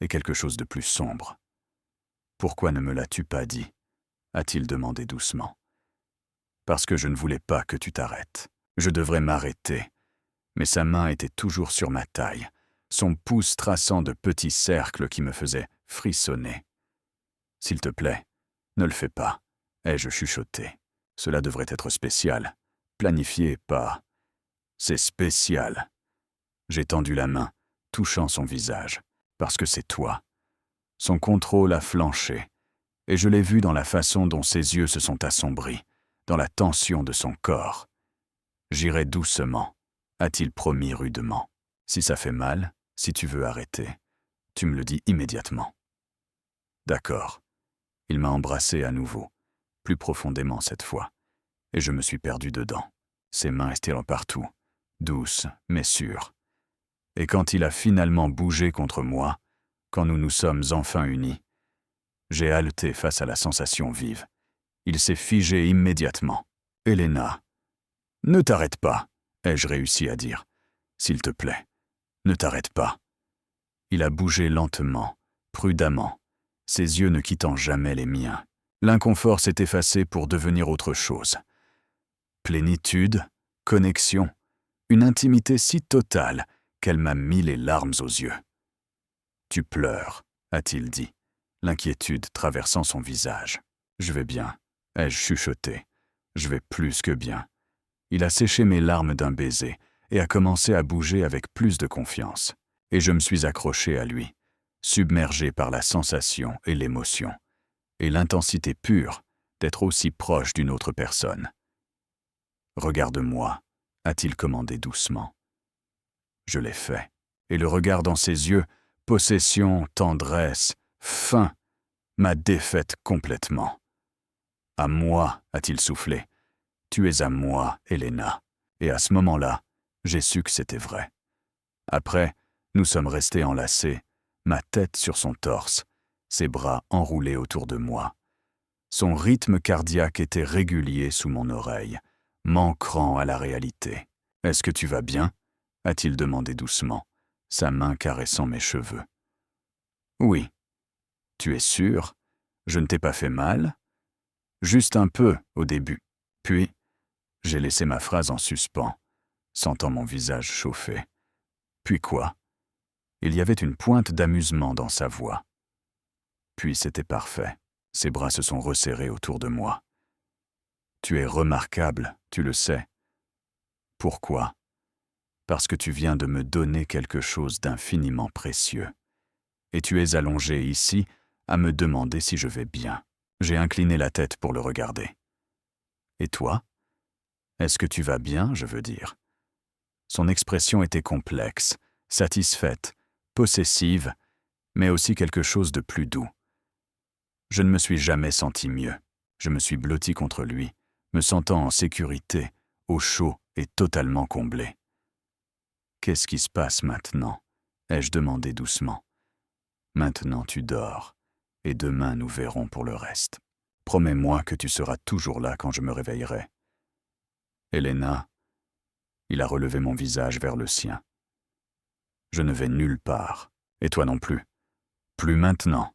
et quelque chose de plus sombre. « Pourquoi ne me l'as-tu pas dit ?» a-t-il demandé doucement. parce que je ne voulais pas que tu t'arrêtes. Je devrais m'arrêter, mais sa main était toujours sur ma taille, son pouce traçant de petits cercles qui me faisaient frissonner. « S'il te plaît, ne le fais pas », ai-je chuchoté. « Cela devrait être spécial, planifié, pas... » « C'est spécial. » J'ai tendu la main, touchant son visage, parce que c'est toi. Son contrôle a flanché, et je l'ai vu dans la façon dont ses yeux se sont assombris, dans la tension de son corps. « J'irai doucement », a-t-il promis rudement. « Si ça fait mal, si tu veux arrêter, tu me le dis immédiatement. » D'accord. Il m'a embrassé à nouveau, plus profondément cette fois, et je me suis perdu dedans. Ses mains étaient partout, douces mais sûres. Et quand il a finalement bougé contre moi, quand nous nous sommes enfin unis, j'ai haleté face à la sensation vive. Il s'est figé immédiatement. « Elena, ne t'arrête pas », ai-je réussi à dire. « S'il te plaît, ne t'arrête pas. » Il a bougé lentement, prudemment, ses yeux ne quittant jamais les miens. L'inconfort s'est effacé pour devenir autre chose. Plénitude, connexion, une intimité si totale qu'elle m'a mis les larmes aux yeux. « Tu pleures », a-t-il dit, l'inquiétude traversant son visage. « Je vais bien », ai-je chuchoté. « Je vais plus que bien. » Il a séché mes larmes d'un baiser et a commencé à bouger avec plus de confiance. Et je me suis accroché à lui, submergé par la sensation et l'émotion, et l'intensité pure d'être aussi proche d'une autre personne. « Regarde-moi », a-t-il commandé doucement. Je l'ai fait, et le regard dans ses yeux, possession, tendresse, faim, m'a défaite complètement. « À moi », a-t-il soufflé. « Tu es à moi, Elena. » Et à ce moment-là, j'ai su que c'était vrai. Après, nous sommes restés enlacés, ma tête sur son torse, ses bras enroulés autour de moi. Son rythme cardiaque était régulier sous mon oreille, m'ancrant à la réalité. « Est-ce que tu vas bien ?» a-t-il demandé doucement, sa main caressant mes cheveux. « Oui. »« Tu es sûr? Je ne t'ai pas fait mal ?»« Juste un peu, au début. Puis, j'ai laissé ma phrase en suspens, sentant mon visage chauffer. Puis quoi? Il y avait une pointe d'amusement dans sa voix. Puis c'était parfait. Ses bras se sont resserrés autour de moi. « Tu es remarquable, tu le sais. » « Pourquoi? » « Parce que tu viens de me donner quelque chose d'infiniment précieux. Et tu es allongé ici à me demander si je vais bien. » J'ai incliné la tête pour le regarder. « Et toi? Est-ce que tu vas bien, je veux dire ?» Son expression était complexe, satisfaite, possessive, mais aussi quelque chose de plus doux. Je ne me suis jamais senti mieux. Je me suis blotti contre lui, me sentant en sécurité, au chaud et totalement comblé. « Qu'est-ce qui se passe maintenant ?» ai-je demandé doucement. « Maintenant tu dors, et demain nous verrons pour le reste. Promets-moi que tu seras toujours là quand je me réveillerai. » Elena, il a relevé mon visage vers le sien. « Je ne vais nulle part, et toi non plus. Plus maintenant. »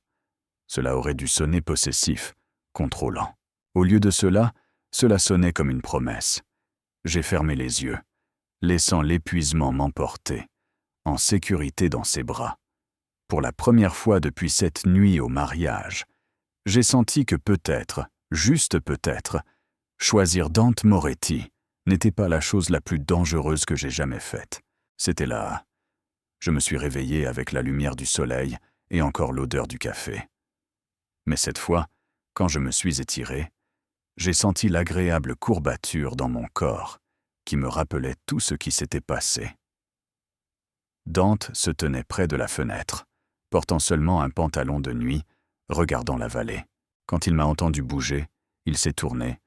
Cela aurait dû sonner possessif, contrôlant. Au lieu de cela, cela sonnait comme une promesse. J'ai fermé les yeux, laissant l'épuisement m'emporter, en sécurité dans ses bras. Pour la première fois depuis cette nuit au mariage, j'ai senti que peut-être, juste peut-être, choisir Dante Moretti n'était pas la chose la plus dangereuse que j'ai jamais faite. C'était là. Je me suis réveillé avec la lumière du soleil et encore l'odeur du café. Mais cette fois, quand je me suis étiré, j'ai senti l'agréable courbature dans mon corps qui me rappelait tout ce qui s'était passé. Dante se tenait près de la fenêtre, portant seulement un pantalon de nuit, regardant la vallée. Quand il m'a entendu bouger, il s'est tourné,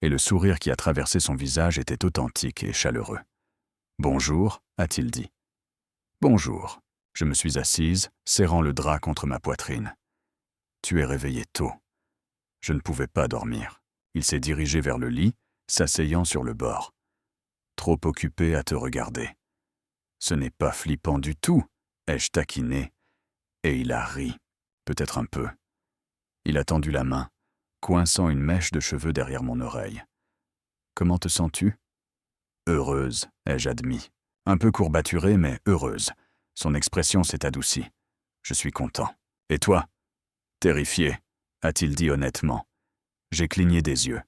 et le sourire qui a traversé son visage était authentique et chaleureux. « Bonjour », a-t-il dit. « Bonjour ». Je me suis assise, serrant le drap contre ma poitrine. « Tu es réveillé tôt. » Je ne pouvais pas dormir. Il s'est dirigé vers le lit, s'asseyant sur le bord. « Trop occupé à te regarder. »« Ce n'est pas flippant du tout, » ai-je taquiné, et il a ri, peut-être un peu. Il a tendu la main, coinçant une mèche de cheveux derrière mon oreille. Comment te sens-tu ? Heureuse, ai-je admis. Un peu courbaturée, mais heureuse. Son expression s'est adoucie. Je suis content. Et toi ? Terrifié, a-t-il dit honnêtement. J'ai cligné des yeux.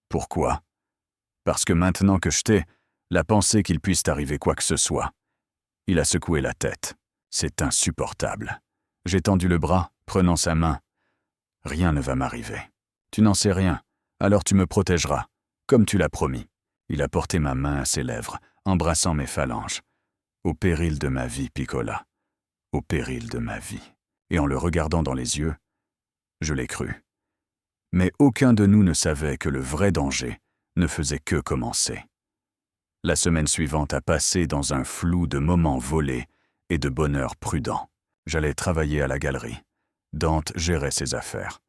Pourquoi ? Parce que maintenant que je t'ai, la pensée qu'il puisse t'arriver quoi que ce soit. Il a secoué la tête. C'est insupportable. J'ai tendu le bras, prenant sa main. Rien ne va m'arriver. Tu n'en sais rien, alors tu me protégeras, comme tu l'as promis. Il a porté ma main à ses lèvres, embrassant mes phalanges. Au péril de ma vie, Piccola. Au péril de ma vie. Et en le regardant dans les yeux, je l'ai cru. Mais aucun de nous ne savait que le vrai danger ne faisait que commencer. La semaine suivante a passé dans un flou de moments volés et de bonheur prudent. J'allais travailler à la galerie. Dante gérait ses affaires.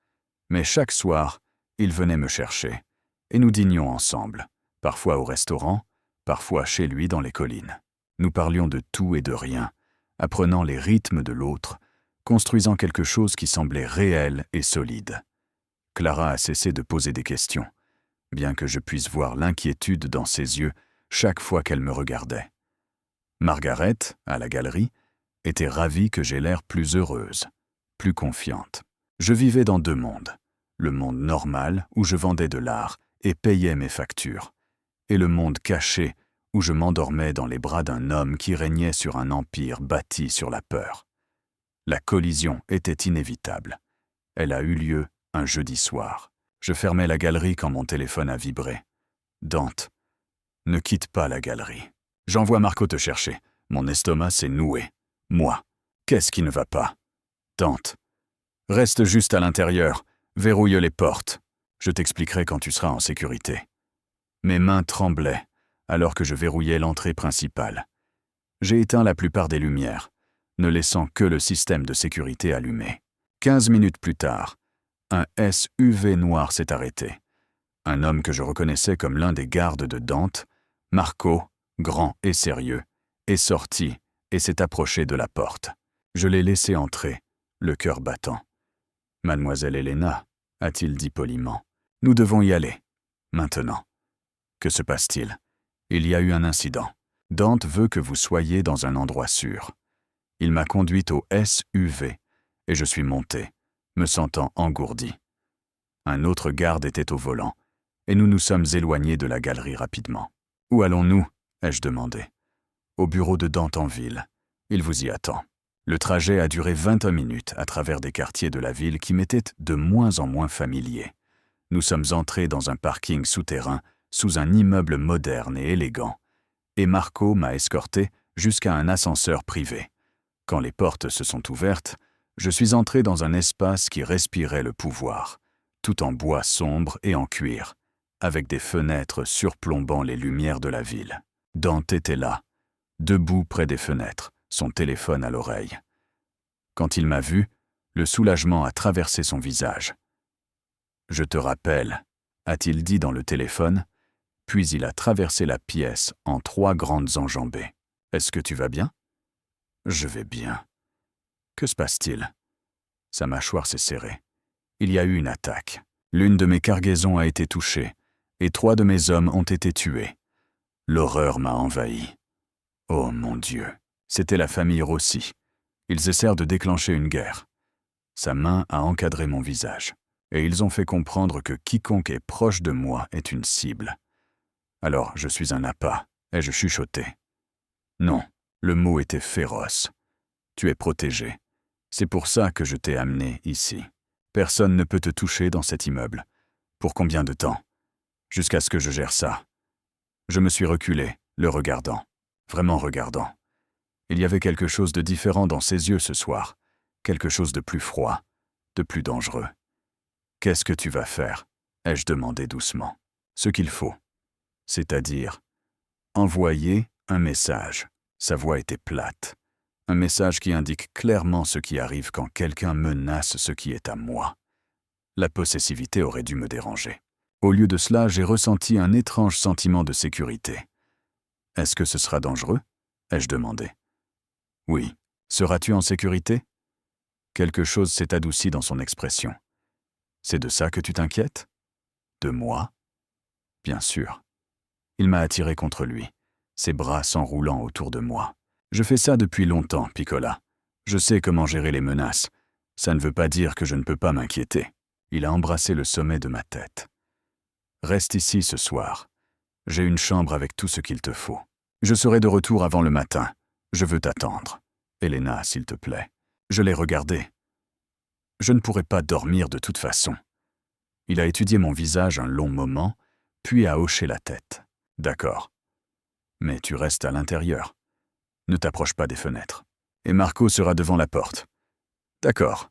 Mais chaque soir, il venait me chercher, et nous dînions ensemble, parfois au restaurant, parfois chez lui dans les collines. Nous parlions de tout et de rien, apprenant les rythmes de l'autre, construisant quelque chose qui semblait réel et solide. Clara a cessé de poser des questions, bien que je puisse voir l'inquiétude dans ses yeux chaque fois qu'elle me regardait. Margaret, à la galerie, était ravie que j'aie l'air plus heureuse, plus confiante. Je vivais dans deux mondes, le monde normal où je vendais de l'art et payais mes factures, et le monde caché où je m'endormais dans les bras d'un homme qui régnait sur un empire bâti sur la peur. La collision était inévitable. Elle a eu lieu un jeudi soir. Je fermais la galerie quand mon téléphone a vibré. Dante, ne quitte pas la galerie. J'envoie Marco te chercher. Mon estomac s'est noué. Moi, qu'est-ce qui ne va pas ? Dante, reste juste à l'intérieur, verrouille les portes. Je t'expliquerai quand tu seras en sécurité. Mes mains tremblaient alors que je verrouillais l'entrée principale. J'ai éteint la plupart des lumières, ne laissant que le système de sécurité allumé. 15 minutes plus tard, un SUV noir s'est arrêté. Un homme que je reconnaissais comme l'un des gardes de Dante, Marco, grand et sérieux, est sorti et s'est approché de la porte. Je l'ai laissé entrer, le cœur battant. « Mademoiselle Helena, a-t-il dit poliment, nous devons y aller, maintenant. » Que se passe-t-il ? Il y a eu un incident. Dante veut que vous soyez dans un endroit sûr. Il m'a conduite au SUV et je suis monté, me sentant engourdi. Un autre garde était au volant et nous nous sommes éloignés de la galerie rapidement. « Où allons-nous » ai-je demandé. « Au bureau de Dante en ville. Il vous y attend. » Le trajet a duré 21 minutes à travers des quartiers de la ville qui m'étaient de moins en moins familiers. Nous sommes entrés dans un parking souterrain sous un immeuble moderne et élégant, et Marco m'a escorté jusqu'à un ascenseur privé. Quand les portes se sont ouvertes, je suis entré dans un espace qui respirait le pouvoir, tout en bois sombre et en cuir, avec des fenêtres surplombant les lumières de la ville. Dante était là, debout près des fenêtres, son téléphone à l'oreille. Quand il m'a vu, le soulagement a traversé son visage. « Je te rappelle », a-t-il dit dans le téléphone, puis il a traversé la pièce en 3 grandes enjambées. « Est-ce que tu vas bien ?»« Je vais bien. » « Que se passe-t-il ?» Sa mâchoire s'est serrée. Il y a eu une attaque. L'une de mes cargaisons a été touchée, et 3 de mes hommes ont été tués. L'horreur m'a envahi. Oh mon Dieu, c'était la famille Rossi. Ils essaient de déclencher une guerre. Sa main a encadré mon visage, et ils ont fait comprendre que quiconque est proche de moi est une cible. Alors je suis un appât, ai-je chuchoté. Non, le mot était féroce. Tu es protégé. C'est pour ça que je t'ai amené ici. Personne ne peut te toucher dans cet immeuble. Pour combien de temps ? Jusqu'à ce que je gère ça. Je me suis reculé, le regardant, vraiment regardant. Il y avait quelque chose de différent dans ses yeux ce soir, quelque chose de plus froid, de plus dangereux. « Qu'est-ce que tu vas faire ?» ai-je demandé doucement. « Ce qu'il faut. C'est-à-dire, envoyer un message. » Sa voix était plate. Un message qui indique clairement ce qui arrive quand quelqu'un menace ce qui est à moi. La possessivité aurait dû me déranger. Au lieu de cela, j'ai ressenti un étrange sentiment de sécurité. « Est-ce que ce sera dangereux ?» ai-je demandé. « Oui. Seras-tu en sécurité ?» Quelque chose s'est adouci dans son expression. « C'est de ça que tu t'inquiètes ? De moi ? Bien sûr. Il m'a attiré contre lui, ses bras s'enroulant autour de moi. Je fais ça depuis longtemps, Piccola. Je sais comment gérer les menaces. Ça ne veut pas dire que je ne peux pas m'inquiéter. Il a embrassé le sommet de ma tête. Reste ici ce soir. J'ai une chambre avec tout ce qu'il te faut. Je serai de retour avant le matin. Je veux t'attendre. Elena, s'il te plaît. Je l'ai regardé. Je ne pourrai pas dormir de toute façon. Il a étudié mon visage un long moment, puis a hoché la tête. D'accord. Mais tu restes à l'intérieur. Ne t'approche pas des fenêtres. Et Marco sera devant la porte. D'accord.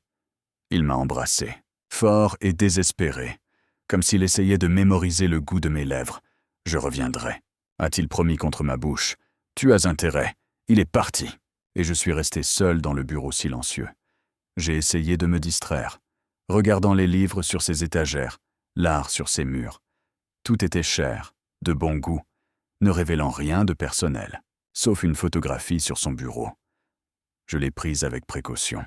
Il m'a embrassé, fort et désespéré, comme s'il essayait de mémoriser le goût de mes lèvres. Je reviendrai, a-t-il promis contre ma bouche. Tu as intérêt. Il est parti. Et je suis resté seul dans le bureau silencieux. J'ai essayé de me distraire, regardant les livres sur ses étagères, l'art sur ses murs. Tout était cher, de bon goût, ne révélant rien de personnel, sauf une photographie sur son bureau. Je l'ai prise avec précaution.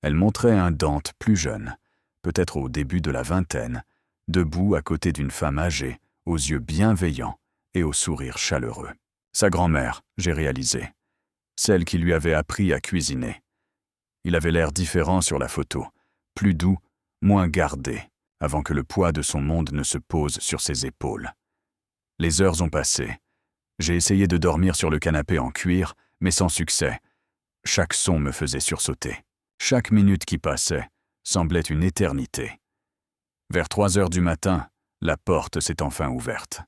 Elle montrait un Dante plus jeune, peut-être au début de la vingtaine, debout à côté d'une femme âgée, aux yeux bienveillants et au sourire chaleureux. Sa grand-mère, j'ai réalisé, celle qui lui avait appris à cuisiner. Il avait l'air différent sur la photo, plus doux, moins gardé, avant que le poids de son monde ne se pose sur ses épaules. Les heures ont passé. J'ai essayé de dormir sur le canapé en cuir, mais sans succès. Chaque son me faisait sursauter. Chaque minute qui passait semblait une éternité. Vers 3 heures du matin, la porte s'est enfin ouverte.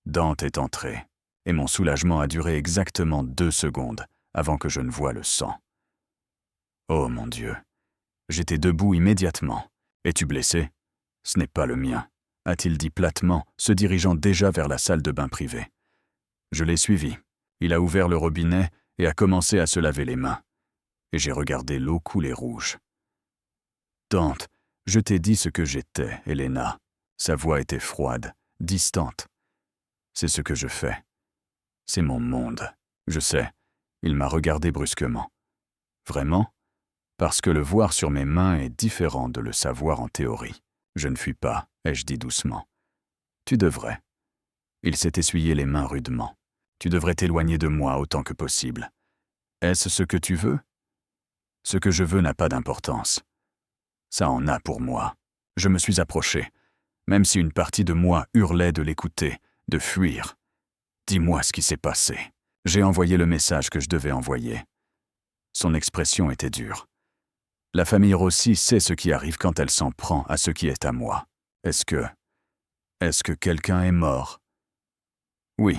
Dante est entré, et mon soulagement a duré exactement 2 secondes avant que je ne voie le sang. Oh mon Dieu, j'étais debout immédiatement. Es-tu blessé ? Ce n'est pas le mien, a-t-il dit platement, se dirigeant déjà vers la salle de bain privée. Je l'ai suivi. Il a ouvert le robinet et a commencé à se laver les mains. Et j'ai regardé l'eau couler rouge. Dante, je t'ai dit ce que j'étais, Elena. Sa voix était froide, distante. C'est ce que je fais. C'est mon monde. Je sais. Il m'a regardé brusquement. Vraiment ? Parce que le voir sur mes mains est différent de le savoir en théorie. Je ne fuis pas, ai-je dit doucement. Tu devrais. Il s'est essuyé les mains rudement. Tu devrais t'éloigner de moi autant que possible. Est-ce ce que tu veux ? Ce que je veux n'a pas d'importance. Ça en a pour moi. Je me suis approché, même si une partie de moi hurlait de l'écouter, de fuir. Dis-moi ce qui s'est passé. J'ai envoyé le message que je devais envoyer. Son expression était dure. La famille Rossi sait ce qui arrive quand elle s'en prend à ce qui est à moi. Est-ce que quelqu'un est mort ? Oui.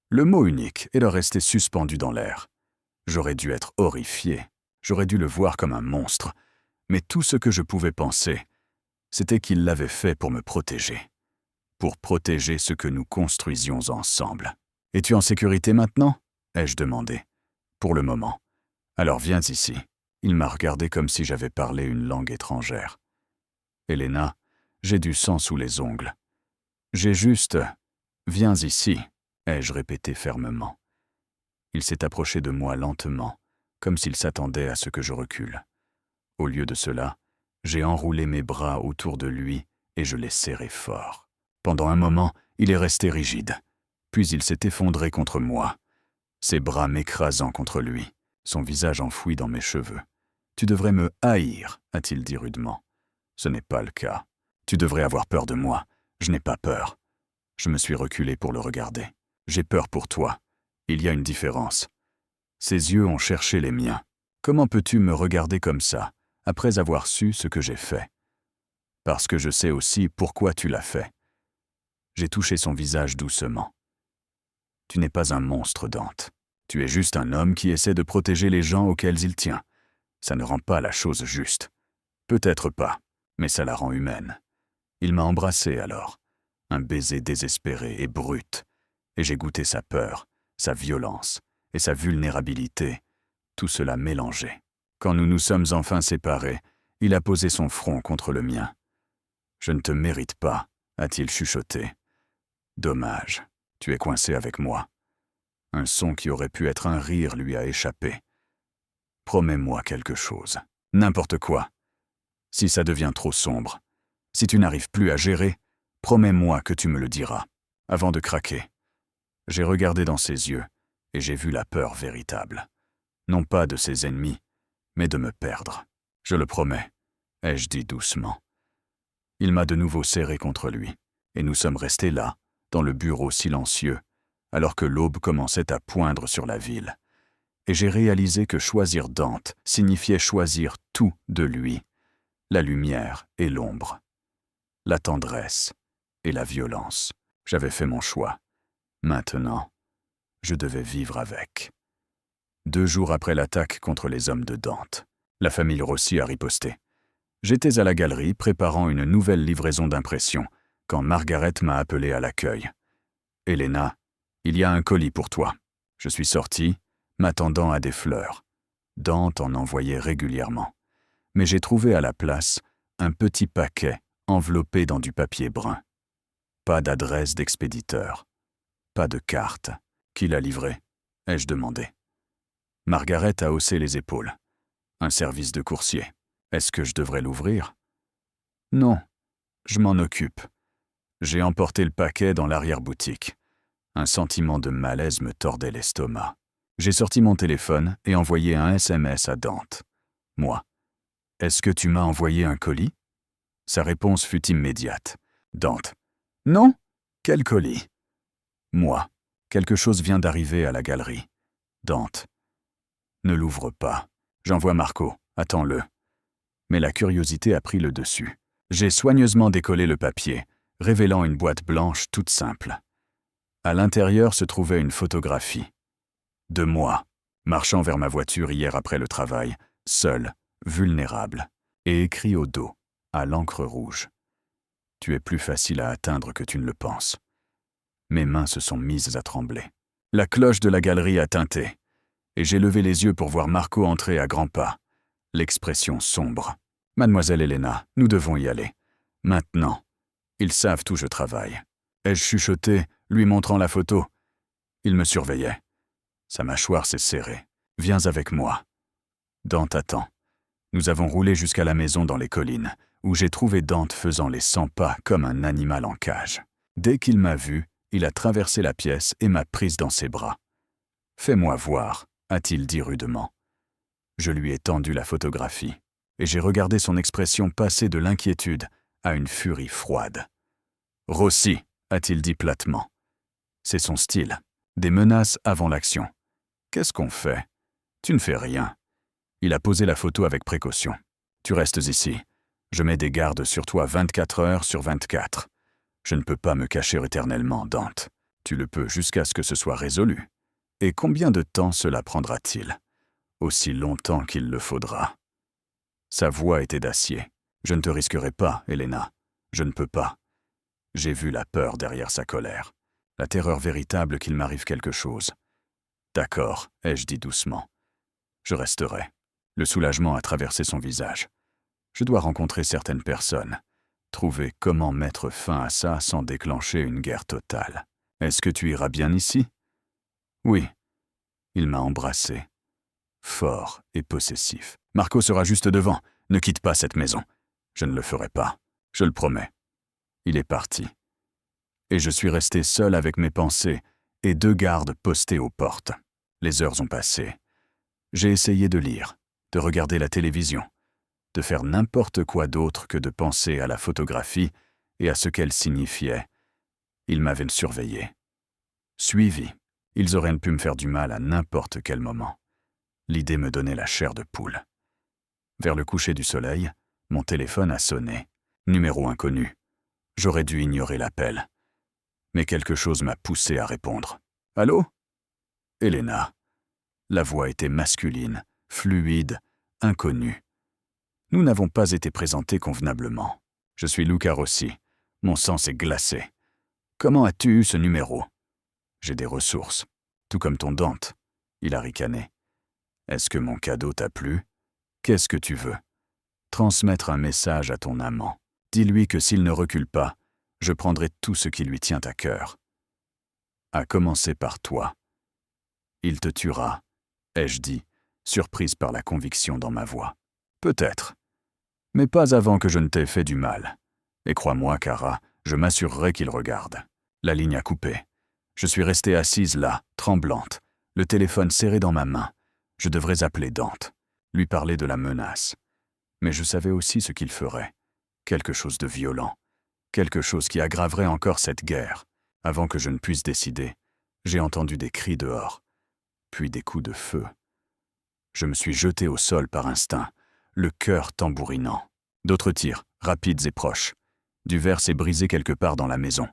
Le mot unique est resté suspendu dans l'air. J'aurais dû être horrifié. J'aurais dû le voir comme un monstre. Mais tout ce que je pouvais penser, c'était qu'il l'avait fait pour me protéger. Pour protéger ce que nous construisions ensemble. « Es-tu en sécurité maintenant ?» ai-je demandé. « Pour le moment. Alors viens ici. » Il m'a regardé comme si j'avais parlé une langue étrangère. « Elena, j'ai du sang sous les ongles. J'ai juste... Viens ici, ai-je répété fermement. Il s'est approché de moi lentement, comme s'il s'attendait à ce que je recule. Au lieu de cela, j'ai enroulé mes bras autour de lui et je l'ai serré fort. Pendant un moment, il est resté rigide. Puis il s'est effondré contre moi, ses bras m'écrasant contre lui, son visage enfoui dans mes cheveux. « Tu devrais me haïr, a-t-il dit rudement. Ce n'est pas le cas. Tu devrais avoir peur de moi. Je n'ai pas peur. Je me suis reculé pour le regarder. J'ai peur pour toi. Il y a une différence. Ses yeux ont cherché les miens. Comment peux-tu me regarder comme ça, après avoir su ce que j'ai fait ? Parce que je sais aussi pourquoi tu l'as fait. J'ai touché son visage doucement. Tu n'es pas un monstre, Dante. Tu es juste un homme qui essaie de protéger les gens auxquels il tient. Ça ne rend pas la chose juste. Peut-être pas, mais ça la rend humaine. Il m'a embrassé alors, un baiser désespéré et brut, et j'ai goûté sa peur, sa violence et sa vulnérabilité, tout cela mélangé. Quand nous nous sommes enfin séparés, il a posé son front contre le mien. « Je ne te mérite pas », a-t-il chuchoté. « Dommage, tu es coincé avec moi. » Un son qui aurait pu être un rire lui a échappé. « Promets-moi quelque chose, n'importe quoi. Si ça devient trop sombre, si tu n'arrives plus à gérer, Promets-moi que tu me le diras. Avant de craquer, j'ai regardé dans ses yeux et j'ai vu la peur véritable. Non pas de ses ennemis, mais de me perdre. Je le promets, ai-je dit doucement. Il m'a de nouveau serré contre lui, et nous sommes restés là, dans le bureau silencieux, alors que l'aube commençait à poindre sur la ville. Et j'ai réalisé que choisir Dante signifiait choisir tout de lui, la lumière et l'ombre, la tendresse et la violence. J'avais fait mon choix. Maintenant, je devais vivre avec. 2 jours après l'attaque contre les hommes de Dante, la famille Rossi a riposté. J'étais à la galerie préparant une nouvelle livraison d'impression quand Margaret m'a appelé à l'accueil. « Elena, il y a un colis pour toi. » Je suis sorti, m'attendant à des fleurs. Dante en envoyait régulièrement. Mais j'ai trouvé à la place un petit paquet enveloppé dans du papier brun. Pas d'adresse d'expéditeur. Pas de carte. Qui l'a livré ? Ai-je demandé. Margaret a haussé les épaules. Un service de coursier. Est-ce que je devrais l'ouvrir ? Non, je m'en occupe. J'ai emporté le paquet dans l'arrière-boutique. Un sentiment de malaise me tordait l'estomac. J'ai sorti mon téléphone et envoyé un SMS à Dante. Moi. Est-ce que tu m'as envoyé un colis ? Sa réponse fut immédiate. Dante. Non ? Quel colis ? Moi. Quelque chose vient d'arriver à la galerie. Dante. Ne l'ouvre pas. J'envoie Marco. Attends-le. Mais la curiosité a pris le dessus. J'ai soigneusement décollé le papier, révélant une boîte blanche toute simple. À l'intérieur se trouvait une photographie. De moi, marchant vers ma voiture hier après le travail, seul, vulnérable, et écrit au dos, à l'encre rouge. Tu es plus facile à atteindre que tu ne le penses. Mes mains se sont mises à trembler. La cloche de la galerie a tinté, et j'ai levé les yeux pour voir Marco entrer à grands pas, l'expression sombre. « Mademoiselle Elena, nous devons y aller. Maintenant. Ils savent où je travaille. » Ai-je chuchoté, lui montrant la photo. Il me surveillait. Sa mâchoire s'est serrée. « Viens avec moi. » Dante attend. Nous avons roulé jusqu'à la maison dans les collines, où j'ai trouvé Dante faisant les 100 pas comme un animal en cage. Dès qu'il m'a vu, il a traversé la pièce et m'a prise dans ses bras. « Fais-moi voir », a-t-il dit rudement. Je lui ai tendu la photographie, et j'ai regardé son expression passer de l'inquiétude à une furie froide. « Rossi », a-t-il dit platement. C'est son style. Des menaces avant l'action. Qu'est-ce qu'on fait ? Tu ne fais rien. Il a posé la photo avec précaution. Tu restes ici. Je mets des gardes sur toi 24 heures sur 24. Je ne peux pas me cacher éternellement, Dante. Tu le peux jusqu'à ce que ce soit résolu. Et combien de temps cela prendra-t-il ? Aussi longtemps qu'il le faudra. Sa voix était d'acier. Je ne te risquerai pas, Elena. Je ne peux pas. J'ai vu la peur derrière sa colère. La terreur véritable qu'il m'arrive quelque chose. D'accord, ai-je dit doucement. Je resterai. Le soulagement a traversé son visage. Je dois rencontrer certaines personnes. Trouver comment mettre fin à ça sans déclencher une guerre totale. Est-ce que tu iras bien ici ? Oui. Il m'a embrassé. Fort et possessif. Marco sera juste devant. Ne quitte pas cette maison. Je ne le ferai pas. Je le promets. Il est parti. Et je suis resté seul avec mes pensées et 2 gardes postés aux portes. Les heures ont passé. J'ai essayé de lire, de regarder la télévision, de faire n'importe quoi d'autre que de penser à la photographie et à ce qu'elle signifiait. Ils m'avaient surveillé. Suivi. Ils auraient pu me faire du mal à n'importe quel moment. L'idée me donnait la chair de poule. Vers le coucher du soleil, mon téléphone a sonné. Numéro inconnu. J'aurais dû ignorer l'appel. Mais quelque chose m'a poussé à répondre. « Allô ? » Elena. La voix était masculine, fluide, inconnue. Nous n'avons pas été présentés convenablement. Je suis Luca Rossi. Mon sang s'est glacé. Comment as-tu eu ce numéro ? J'ai des ressources, tout comme ton Dante. Il a ricané. Est-ce que mon cadeau t'a plu ? Qu'est-ce que tu veux ? Transmettre un message à ton amant. Dis-lui que s'il ne recule pas, je prendrai tout ce qui lui tient à cœur. À commencer par toi. Il te tuera, ai-je dit, surprise par la conviction dans ma voix. Peut-être. Mais pas avant que je ne t'ai fait du mal. Et crois-moi, Cara, Je m'assurerai qu'il regarde. La ligne a coupé. Je suis restée assise là, tremblante, le téléphone serré dans ma main. Je devrais appeler Dante, lui parler de la menace. Mais je savais aussi ce qu'il ferait. Quelque chose de violent. Quelque chose qui aggraverait encore cette guerre. Avant que je ne puisse décider, j'ai entendu des cris dehors, puis des coups de feu. Je me suis jeté au sol par instinct, le cœur tambourinant. D'autres tirs, rapides et proches. Du verre s'est brisé quelque part dans la maison.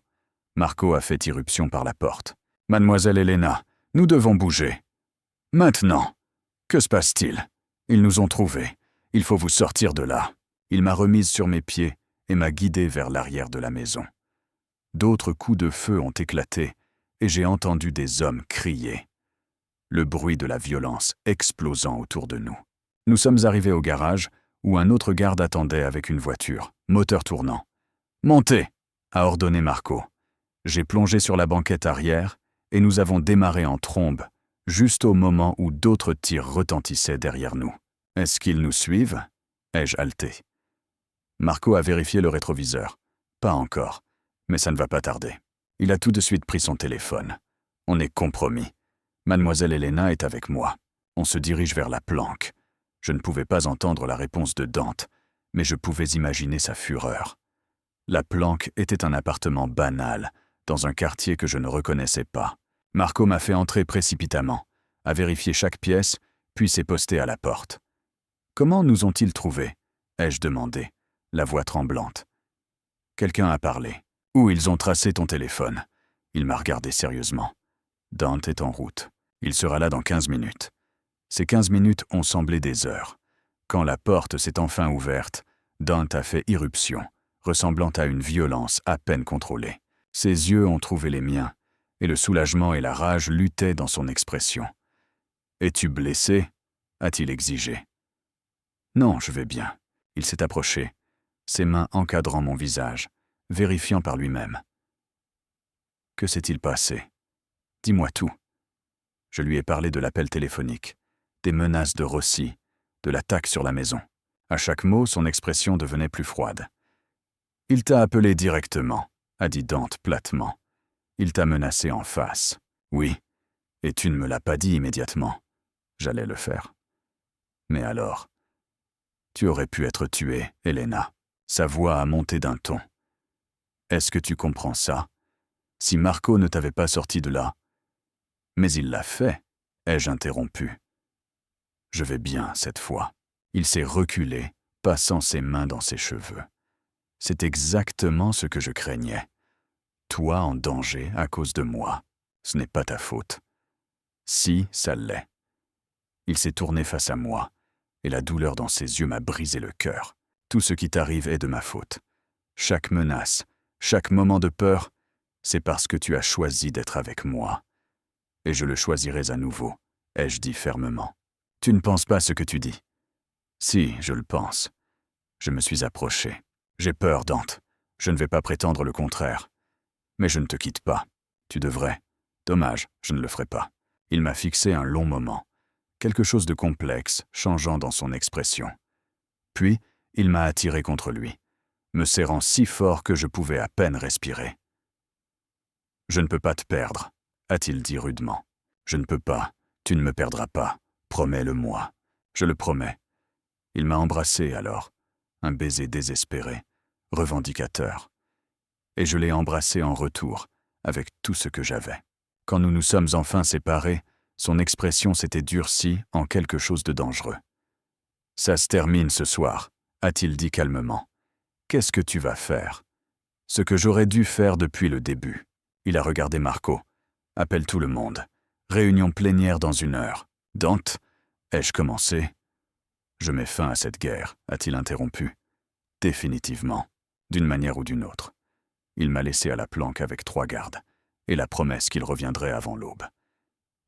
Marco a fait irruption par la porte. « Mademoiselle Helena, nous devons bouger. »« Maintenant. Que se passe-t-il ? Ils nous ont trouvés. Il faut vous sortir de là. » Il m'a remise sur mes pieds et m'a guidée vers l'arrière de la maison. D'autres coups de feu ont éclaté et j'ai entendu des hommes crier. Le bruit de la violence explosant autour de nous. Nous sommes arrivés au garage où un autre garde attendait avec une voiture, moteur tournant. « Montez !» a ordonné Marco. J'ai plongé sur la banquette arrière et nous avons démarré en trombe, juste au moment où d'autres tirs retentissaient derrière nous. « Est-ce qu'ils nous suivent ?» ai-je haleté. Marco a vérifié le rétroviseur. Pas encore, mais ça ne va pas tarder. Il a tout de suite pris son téléphone. On est compromis. Mademoiselle Helena est avec moi. On se dirige vers la planque. Je ne pouvais pas entendre la réponse de Dante, mais je pouvais imaginer sa fureur. La planque était un appartement banal, dans un quartier que je ne reconnaissais pas. Marco m'a fait entrer précipitamment, a vérifié chaque pièce, puis s'est posté à la porte. « Comment nous ont-ils trouvés ?» ai-je demandé, la voix tremblante. Quelqu'un a parlé. « Où ils ont tracé ton téléphone ?» Il m'a regardé sérieusement. « Dante est en route. Il sera là dans 15 minutes. » Ces 15 minutes ont semblé des heures. Quand la porte s'est enfin ouverte, Dante a fait irruption, ressemblant à une violence à peine contrôlée. Ses yeux ont trouvé les miens, et le soulagement et la rage luttaient dans son expression. « Es-tu blessé ?» a-t-il exigé. « Non, je vais bien. » Il s'est approché, ses mains encadrant mon visage, vérifiant par lui-même. « Que s'est-il passé ? Dis-moi tout. » Je lui ai parlé de l'appel téléphonique, des menaces de Rossi, de l'attaque sur la maison. À chaque mot, son expression devenait plus froide. « Il t'a appelé directement, » a dit Dante platement. « Il t'a menacé en face. » « Oui, et tu ne me l'as pas dit immédiatement. J'allais le faire. »« Mais alors ? » ?»« Tu aurais pu être tuée, Helena. » Sa voix a monté d'un ton. « Est-ce que tu comprends ça ? Si Marco ne t'avait pas sorti de là. »« Mais il l'a fait, » ai-je interrompu. « Je vais bien cette fois. » Il s'est reculé, passant ses mains dans ses cheveux. « C'est exactement ce que je craignais. Toi en danger à cause de moi. Ce n'est pas ta faute. » Si, ça l'est. Il s'est tourné face à moi, et la douleur dans ses yeux m'a brisé le cœur. Tout ce qui t'arrive est de ma faute. Chaque menace, chaque moment de peur, c'est parce que tu as choisi d'être avec moi. Et je le choisirai à nouveau, ai-je dit fermement. Tu ne penses pas ce que tu dis. Si, je le pense. Je me suis approché. J'ai peur, Dante. Je ne vais pas prétendre le contraire. Mais je ne te quitte pas. Tu devrais. Dommage, je ne le ferai pas. Il m'a fixé un long moment. Quelque chose de complexe, changeant dans son expression. Puis, il m'a attiré contre lui, me serrant si fort que je pouvais à peine respirer. « Je ne peux pas te perdre, » a-t-il dit rudement. « Je ne peux pas, tu ne me perdras pas, promets-le-moi. » Je le promets. Il m'a embrassé alors, un baiser désespéré, revendicateur. Et je l'ai embrassé en retour, avec tout ce que j'avais. Quand nous nous sommes enfin séparés, son expression s'était durcie en quelque chose de dangereux. « Ça se termine ce soir, » a-t-il dit calmement. « Qu'est-ce que tu vas faire ?»« Ce que j'aurais dû faire depuis le début. » Il a regardé Marco. « Appelle tout le monde. Réunion plénière dans 1 heure. »« Dante, ai-je commencé ?»« Je mets fin à cette guerre, » a-t-il interrompu. « Définitivement, d'une manière ou d'une autre. » Il m'a laissé à la planque avec 3 gardes, et la promesse qu'il reviendrait avant l'aube.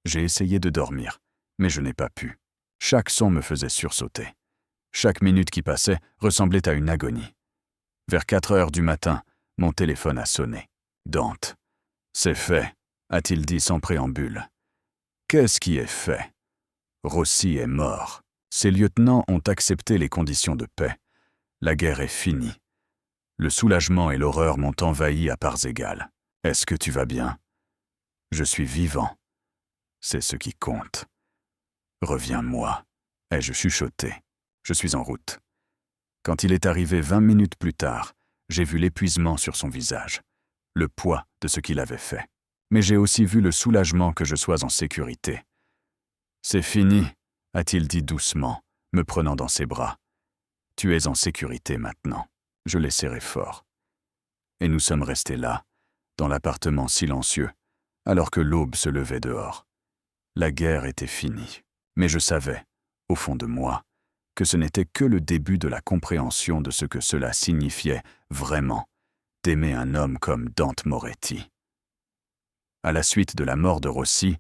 J'ai essayé de dormir, mais je n'ai pas pu. Chaque son me faisait sursauter. Chaque minute qui passait ressemblait à une agonie. Vers 4 heures du matin, mon téléphone a sonné. « Dante. »« C'est fait, » a-t-il dit sans préambule. « Qu'est-ce qui est fait ? Rossi est mort. Ses lieutenants ont accepté les conditions de paix. La guerre est finie. Le soulagement et l'horreur m'ont envahi à parts égales. « Est-ce que tu vas bien ? Je suis vivant. C'est ce qui compte. Reviens-moi, ai-je chuchoté. Je suis en route. Quand il est arrivé 20 minutes plus tard, j'ai vu l'épuisement sur son visage, le poids de ce qu'il avait fait. Mais j'ai aussi vu le soulagement que je sois en sécurité. « C'est fini », a-t-il dit doucement, me prenant dans ses bras. « Tu es en sécurité maintenant. » Je l'ai serré fort. Et nous sommes restés là, dans l'appartement silencieux, alors que l'aube se levait dehors. La guerre était finie, mais je savais, au fond de moi, que ce n'était que le début de la compréhension de ce que cela signifiait vraiment, d'aimer un homme comme Dante Moretti. À la suite de la mort de Rossi,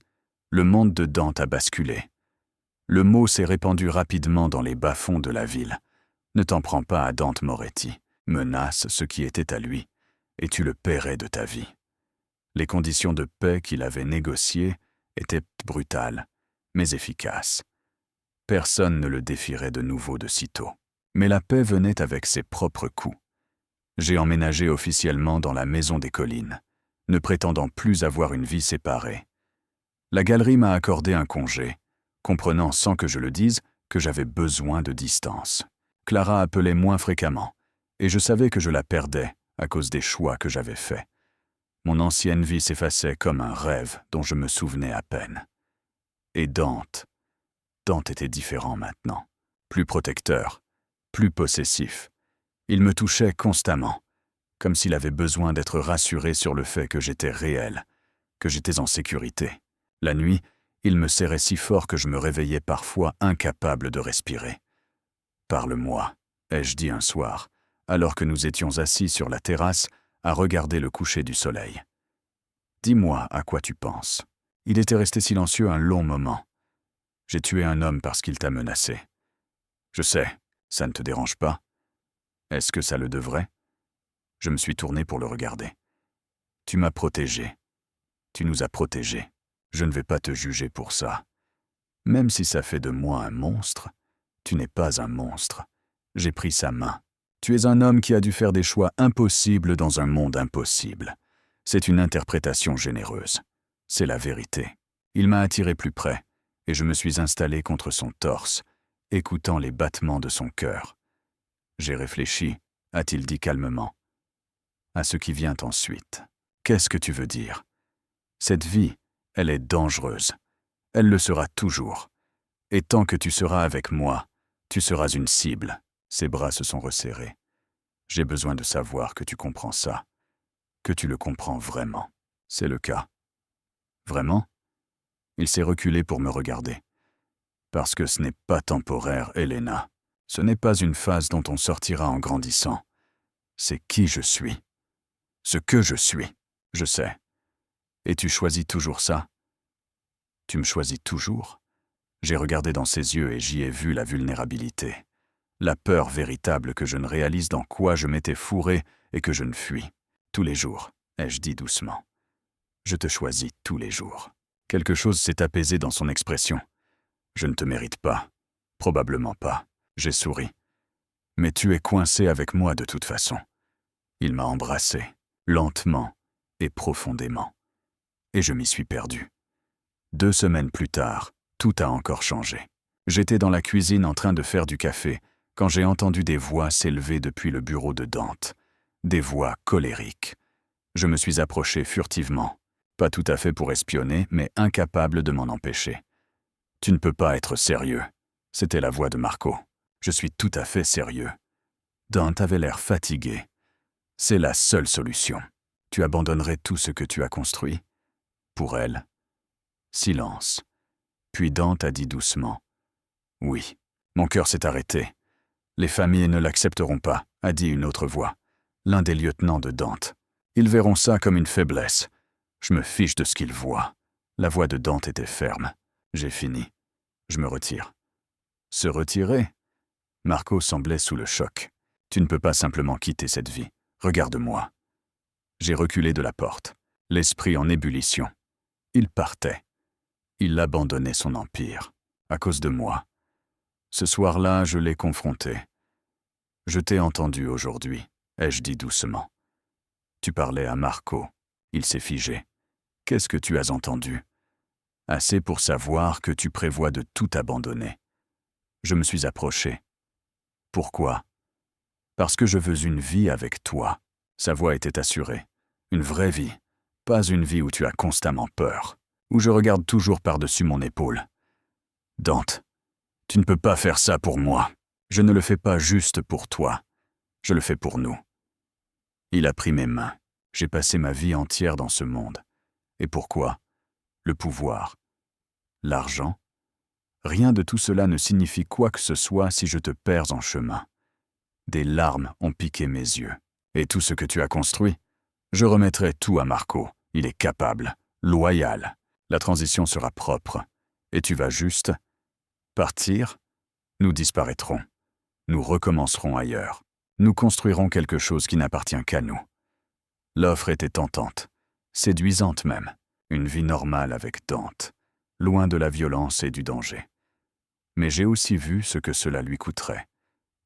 le monde de Dante a basculé. Le mot s'est répandu rapidement dans les bas-fonds de la ville. « Ne t'en prends pas à Dante Moretti, menace ce qui était à lui, et tu le paierais de ta vie. » Les conditions de paix qu'il avait négociées étaient brutales, mais efficaces. Personne ne le défierait de nouveau de sitôt. Mais la paix venait avec ses propres coûts. J'ai emménagé officiellement dans la maison des collines, ne prétendant plus avoir une vie séparée. La galerie m'a accordé un congé, comprenant sans que je le dise que j'avais besoin de distance. Clara appelait moins fréquemment, et je savais que je la perdais à cause des choix que j'avais faits. Mon ancienne vie s'effaçait comme un rêve dont je me souvenais à peine. Et Dante était différent maintenant, plus protecteur, plus possessif. Il me touchait constamment, comme s'il avait besoin d'être rassuré sur le fait que j'étais réel, que j'étais en sécurité. La nuit, il me serrait si fort que je me réveillais parfois incapable de respirer. « Parle-moi », ai-je dit un soir, alors que nous étions assis sur la terrasse à regarder le coucher du soleil. « Dis-moi à quoi tu penses. » Il était resté silencieux un long moment. « J'ai tué un homme parce qu'il t'a menacé. »« Je sais, ça ne te dérange pas. » « Est-ce que ça le devrait ?» Je me suis tourné pour le regarder. « Tu m'as protégé. Tu nous as protégés. Je ne vais pas te juger pour ça. Même si ça fait de moi un monstre, tu n'es pas un monstre. J'ai pris sa main. Tu es un homme qui a dû faire des choix impossibles dans un monde impossible. C'est une interprétation généreuse. C'est la vérité. » Il m'a attiré plus près, et je me suis installé contre son torse, écoutant les battements de son cœur. J'ai réfléchi, a-t-il dit calmement, à ce qui vient ensuite. Qu'est-ce que tu veux dire? Cette vie, elle est dangereuse. Elle le sera toujours. Et tant que tu seras avec moi, tu seras une cible. Ses bras se sont resserrés. J'ai besoin de savoir que tu comprends ça, que tu le comprends vraiment. C'est le cas. Vraiment? Il s'est reculé pour me regarder. Parce que ce n'est pas temporaire, Elena. Ce n'est pas une phase dont on sortira en grandissant. C'est qui je suis. Ce que je suis, je sais. Et tu choisis toujours ça? Tu me choisis toujours? J'ai regardé dans ses yeux et j'y ai vu la vulnérabilité. La peur véritable que je ne réalise dans quoi je m'étais fourré et que je ne fuis. Tous les jours, ai-je dit doucement. Je te choisis tous les jours. Quelque chose s'est apaisé dans son expression. Je ne te mérite pas. Probablement pas. J'ai souri. Mais tu es coincé avec moi de toute façon. Il m'a embrassé, lentement et profondément. Et je m'y suis perdu. 2 semaines plus tard, tout a encore changé. J'étais dans la cuisine en train de faire du café quand j'ai entendu des voix s'élever depuis le bureau de Dante. Des voix colériques. Je me suis approché furtivement. Pas tout à fait pour espionner, mais incapable de m'en empêcher. « Tu ne peux pas être sérieux. » C'était la voix de Marco. « Je suis tout à fait sérieux. » Dante avait l'air fatigué. « C'est la seule solution. Tu abandonnerais tout ce que tu as construit. » Pour elle. Silence. Puis Dante a dit doucement. « Oui. » Mon cœur s'est arrêté. « Les familles ne l'accepteront pas, » a dit une autre voix. L'un des lieutenants de Dante. « Ils verront ça comme une faiblesse. » Je me fiche de ce qu'ils voient. La voix de Dante était ferme. J'ai fini. Je me retire. Se retirer? Marco semblait sous le choc. Tu ne peux pas simplement quitter cette vie. Regarde-moi. J'ai reculé de la porte, l'esprit en ébullition. Il partait. Il abandonnait son empire, à cause de moi. Ce soir-là, je l'ai confronté. Je t'ai entendu aujourd'hui. ai-je dit doucement. Tu parlais à Marco. Il s'est figé. Qu'est-ce que tu as entendu? Assez pour savoir que tu prévois de tout abandonner. Je me suis approché. Pourquoi? Parce que je veux une vie avec toi. Sa voix était assurée. Une vraie vie. Pas une vie où tu as constamment peur. Où je regarde toujours par-dessus mon épaule. Dante, tu ne peux pas faire ça pour moi. Je ne le fais pas juste pour toi. Je le fais pour nous. Il a pris mes mains. J'ai passé ma vie entière dans ce monde. Et pourquoi? Le pouvoir. L'argent. Rien de tout cela ne signifie quoi que ce soit si je te perds en chemin. Des larmes ont piqué mes yeux. Et tout ce que tu as construit? Je remettrai tout à Marco. Il est capable, loyal. La transition sera propre. Et tu vas juste partir? Nous disparaîtrons. Nous recommencerons ailleurs. Nous construirons quelque chose qui n'appartient qu'à nous. L'offre était tentante, séduisante même. Une vie normale avec Dante, loin de la violence et du danger. Mais j'ai aussi vu ce que cela lui coûterait.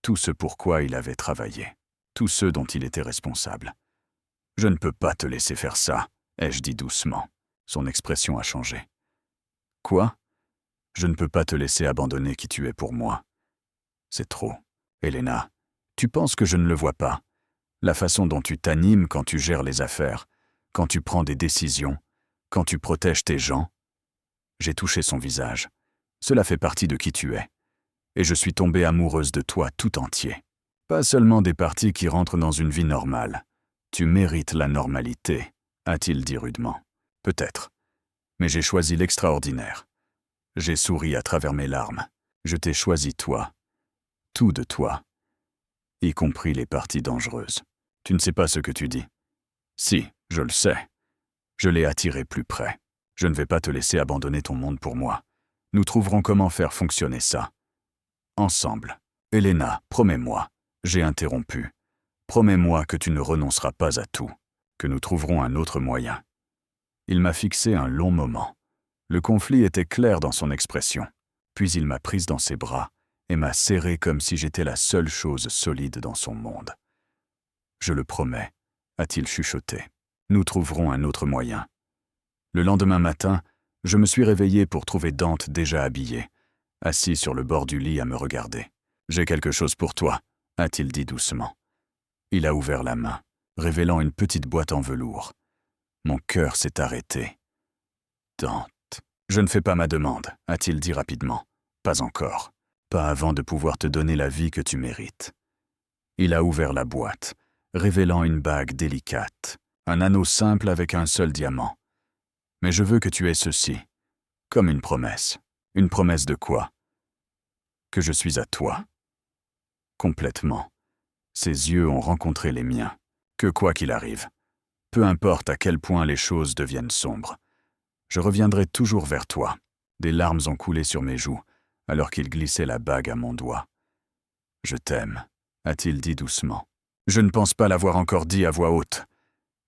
Tout ce pourquoi il avait travaillé. Tout ce dont il était responsable. Je ne peux pas te laisser faire ça, ai-je dit doucement. Son expression a changé. Quoi? Je ne peux pas te laisser abandonner qui tu es pour moi. C'est trop. Elena, tu penses que je ne le vois pas? La façon dont tu t'animes quand tu gères les affaires, quand tu prends des décisions, quand tu protèges tes gens. J'ai touché son visage. Cela fait partie de qui tu es. Et je suis tombée amoureuse de toi tout entier. Pas seulement des parties qui rentrent dans une vie normale. Tu mérites la normalité, a-t-il dit rudement. Peut-être. Mais j'ai choisi l'extraordinaire. J'ai souri à travers mes larmes. Je t'ai choisi toi. Tout de toi. Y compris les parties dangereuses. Tu ne sais pas ce que tu dis. Si, je le sais. Je l'ai attiré plus près. Je ne vais pas te laisser abandonner ton monde pour moi. Nous trouverons comment faire fonctionner ça. Ensemble. Elena, promets-moi. J'ai interrompu. Promets-moi que tu ne renonceras pas à tout. Que nous trouverons un autre moyen. Il m'a fixé un long moment. Le conflit était clair dans son expression. Puis il m'a prise dans ses bras et m'a serrée comme si j'étais la seule chose solide dans son monde. Je le promets, a-t-il chuchoté. Nous trouverons un autre moyen. Le lendemain matin, je me suis réveillé pour trouver Dante déjà habillé, assis sur le bord du lit à me regarder. « J'ai quelque chose pour toi », a-t-il dit doucement. Il a ouvert la main, révélant une petite boîte en velours. Mon cœur s'est arrêté. « Dante, je ne fais pas ma demande », a-t-il dit rapidement. « Pas encore. Pas avant de pouvoir te donner la vie que tu mérites. » Il a ouvert la boîte, révélant une bague délicate, un anneau simple avec un seul diamant. « Mais je veux que tu aies ceci, comme une promesse. » « Une promesse de quoi? » « Que je suis à toi. » Complètement. Ses yeux ont rencontré les miens. Que quoi qu'il arrive, peu importe à quel point les choses deviennent sombres, je reviendrai toujours vers toi. Des larmes ont coulé sur mes joues, alors qu'il glissait la bague à mon doigt. « Je t'aime, » a-t-il dit doucement. Je ne pense pas l'avoir encore dit à voix haute,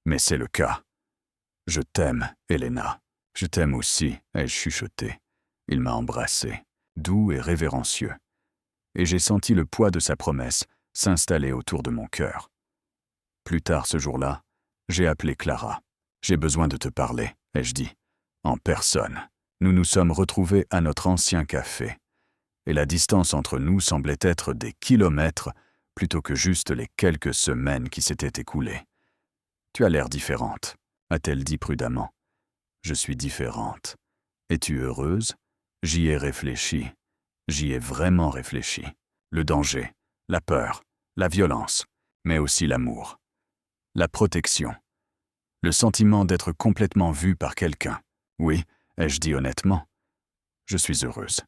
mais c'est le cas. « Je t'aime, Elena. Je t'aime aussi, » ai-je chuchoté. Il m'a embrassé, doux et révérencieux, et j'ai senti le poids de sa promesse s'installer autour de mon cœur. Plus tard ce jour-là, j'ai appelé Clara. « J'ai besoin de te parler, » ai-je dit. En personne. Nous nous sommes retrouvés à notre ancien café, et la distance entre nous semblait être des kilomètres plutôt que juste les quelques semaines qui s'étaient écoulées. « Tu as l'air différente, » a-t-elle dit prudemment. « Je suis différente. Es-tu heureuse? » J'y ai réfléchi. J'y ai vraiment réfléchi. Le danger, la peur, la violence, mais aussi l'amour. La protection. Le sentiment d'être complètement vu par quelqu'un. Oui, ai-je dit honnêtement. Je suis heureuse.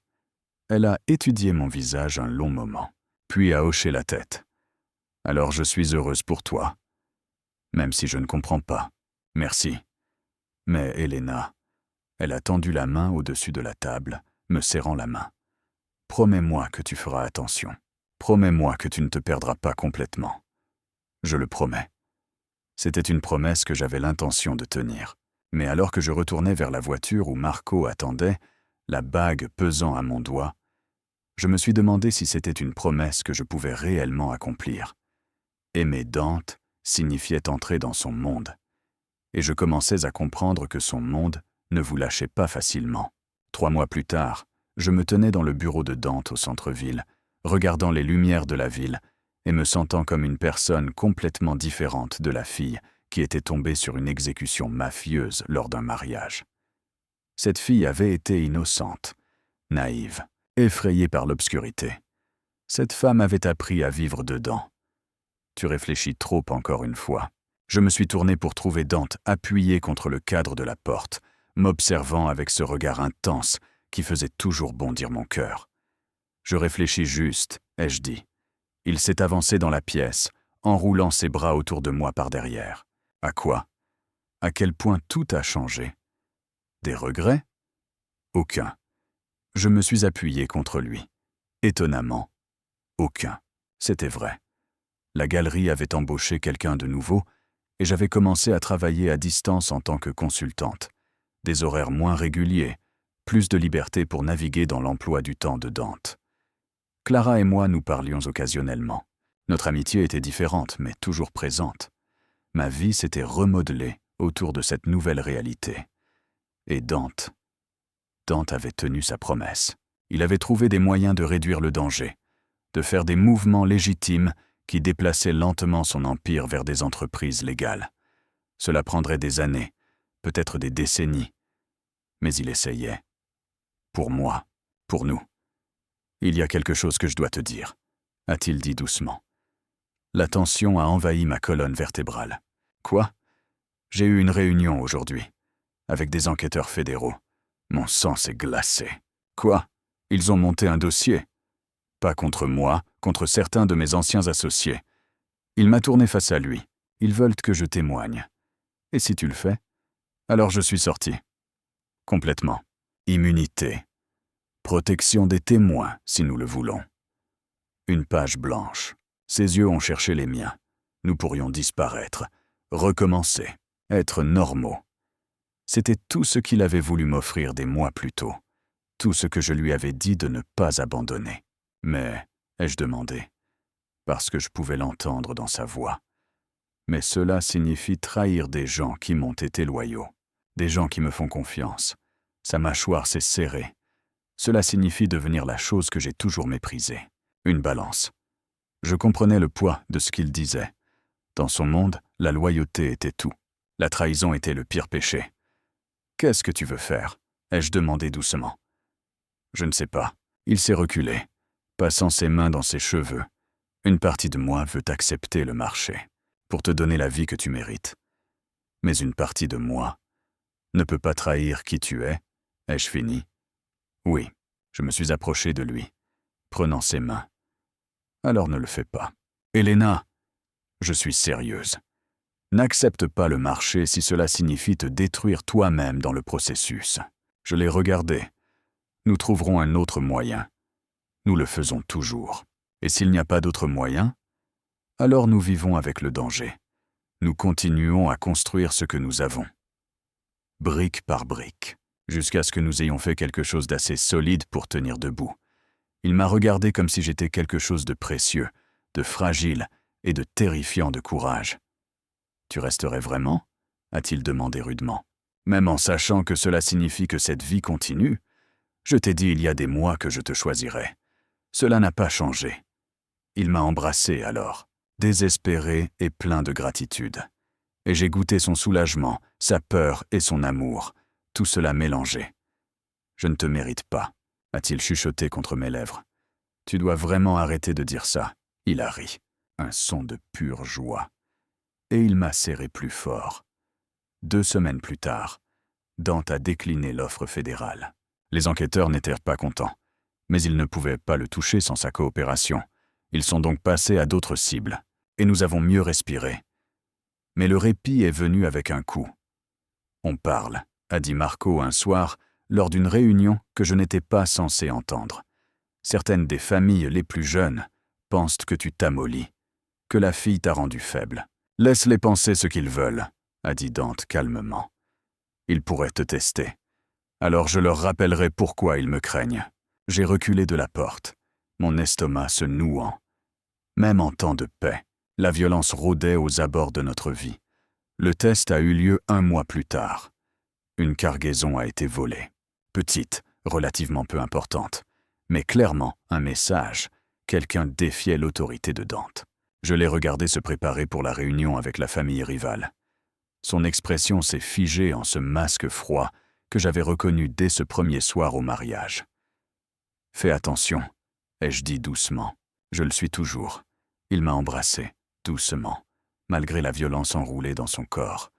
Elle a étudié mon visage un long moment, puis a hoché la tête. Alors je suis heureuse pour toi. Même si je ne comprends pas. Merci. Mais Elena, elle a tendu la main au-dessus de la table, me serrant la main. Promets-moi que tu feras attention. Promets-moi que tu ne te perdras pas complètement. Je le promets. C'était une promesse que j'avais l'intention de tenir. Mais alors que je retournais vers la voiture où Marco attendait, la bague pesant à mon doigt, je me suis demandé si c'était une promesse que je pouvais réellement accomplir. Aimer Dante signifiait entrer dans son monde. Et je commençais à comprendre que son monde ne vous lâchait pas facilement. 3 mois plus tard, je me tenais dans le bureau de Dante au centre-ville, regardant les lumières de la ville et me sentant comme une personne complètement différente de la fille qui était tombée sur une exécution mafieuse lors d'un mariage. Cette fille avait été innocente, naïve, effrayée par l'obscurité. Cette femme avait appris à vivre dedans. Tu réfléchis trop encore une fois. Je me suis tourné pour trouver Dante appuyé contre le cadre de la porte, m'observant avec ce regard intense qui faisait toujours bondir mon cœur. Je réfléchis juste, ai-je dit. Il s'est avancé dans la pièce, enroulant ses bras autour de moi par derrière. À quoi? À quel point tout a changé? Des regrets? Aucun. Je me suis appuyé contre lui. Étonnamment, aucun. C'était vrai. La galerie avait embauché quelqu'un de nouveau et j'avais commencé à travailler à distance en tant que consultante. Des horaires moins réguliers, plus de liberté pour naviguer dans l'emploi du temps de Dante. Clara et moi nous parlions occasionnellement. Notre amitié était différente, mais toujours présente. Ma vie s'était remodelée autour de cette nouvelle réalité. Et Dante avait tenu sa promesse. Il avait trouvé des moyens de réduire le danger, de faire des mouvements légitimes qui déplaçaient lentement son empire vers des entreprises légales. Cela prendrait des années, peut-être des décennies. Mais il essayait. Pour moi, pour nous. Il y a quelque chose que je dois te dire, a-t-il dit doucement. La tension a envahi ma colonne vertébrale. Quoi? J'ai eu une réunion aujourd'hui, avec des enquêteurs fédéraux. Mon sang s'est glacé. Quoi? Ils ont monté un dossier? Pas contre moi, contre certains de mes anciens associés. Il m'a tourné face à lui. Ils veulent que je témoigne. Et si tu le fais? Alors je suis sorti. Complètement. Immunité. Protection des témoins, si nous le voulons. Une page blanche. Ses yeux ont cherché les miens. Nous pourrions disparaître, recommencer, être normaux. C'était tout ce qu'il avait voulu m'offrir des mois plus tôt, tout ce que je lui avais dit de ne pas abandonner. Mais, ai-je demandé, parce que je pouvais l'entendre dans sa voix. Mais cela signifie trahir des gens qui m'ont été loyaux, des gens qui me font confiance. Sa mâchoire s'est serrée. Cela signifie devenir la chose que j'ai toujours méprisée, une balance. Je comprenais le poids de ce qu'il disait. Dans son monde, la loyauté était tout. La trahison était le pire péché. « Qu'est-ce que tu veux faire ?» ai-je demandé doucement. Je ne sais pas. Il s'est reculé, passant ses mains dans ses cheveux. Une partie de moi veut accepter le marché, pour te donner la vie que tu mérites. Mais une partie de moi ne peut pas trahir qui tu es. Ai-je fini? Oui, je me suis approché de lui, prenant ses mains. Alors ne le fais pas. Elena, je suis sérieuse. N'accepte pas le marché si cela signifie te détruire toi-même dans le processus. Je l'ai regardé. Nous trouverons un autre moyen. Nous le faisons toujours. Et s'il n'y a pas d'autre moyen, alors nous vivons avec le danger. Nous continuons à construire ce que nous avons. Brique par brique, jusqu'à ce que nous ayons fait quelque chose d'assez solide pour tenir debout. Il m'a regardé comme si j'étais quelque chose de précieux, de fragile et de terrifiant de courage. « Tu resterais vraiment ?» a-t-il demandé rudement. « Même en sachant que cela signifie que cette vie continue, je t'ai dit il y a des mois que je te choisirais. Cela n'a pas changé. » Il m'a embrassé alors, désespéré et plein de gratitude. Et j'ai goûté son soulagement, sa peur et son amour, tout cela mélangé. « Je ne te mérite pas, » a-t-il chuchoté contre mes lèvres. « Tu dois vraiment arrêter de dire ça. » Il a ri, un son de pure joie. Et il m'a serré plus fort. 2 semaines plus tard, Dante a décliné l'offre fédérale. Les enquêteurs n'étaient pas contents, mais ils ne pouvaient pas le toucher sans sa coopération. Ils sont donc passés à d'autres cibles, et nous avons mieux respiré. Mais le répit est venu avec un coup. « On parle », a dit Marco un soir, lors d'une réunion que je n'étais pas censé entendre. Certaines des familles les plus jeunes pensent que tu t'amollis, que la fille t'a rendu faible. « Laisse-les penser ce qu'ils veulent », a dit Dante calmement. « Ils pourraient te tester. Alors je leur rappellerai pourquoi ils me craignent. » J'ai reculé de la porte, mon estomac se nouant. Même en temps de paix, La violence rôdait aux abords de notre vie. Le test a eu lieu 1 mois plus tard. Une cargaison a été volée. Petite, relativement peu importante, mais clairement un message. Quelqu'un défiait l'autorité de Dante. Je l'ai regardé se préparer pour la réunion avec la famille rivale. Son expression s'est figée en ce masque froid que j'avais reconnu dès ce premier soir au mariage. « Fais attention », ai-je dit doucement. Je le suis toujours. Il m'a embrassé, doucement, malgré la violence enroulée dans son corps.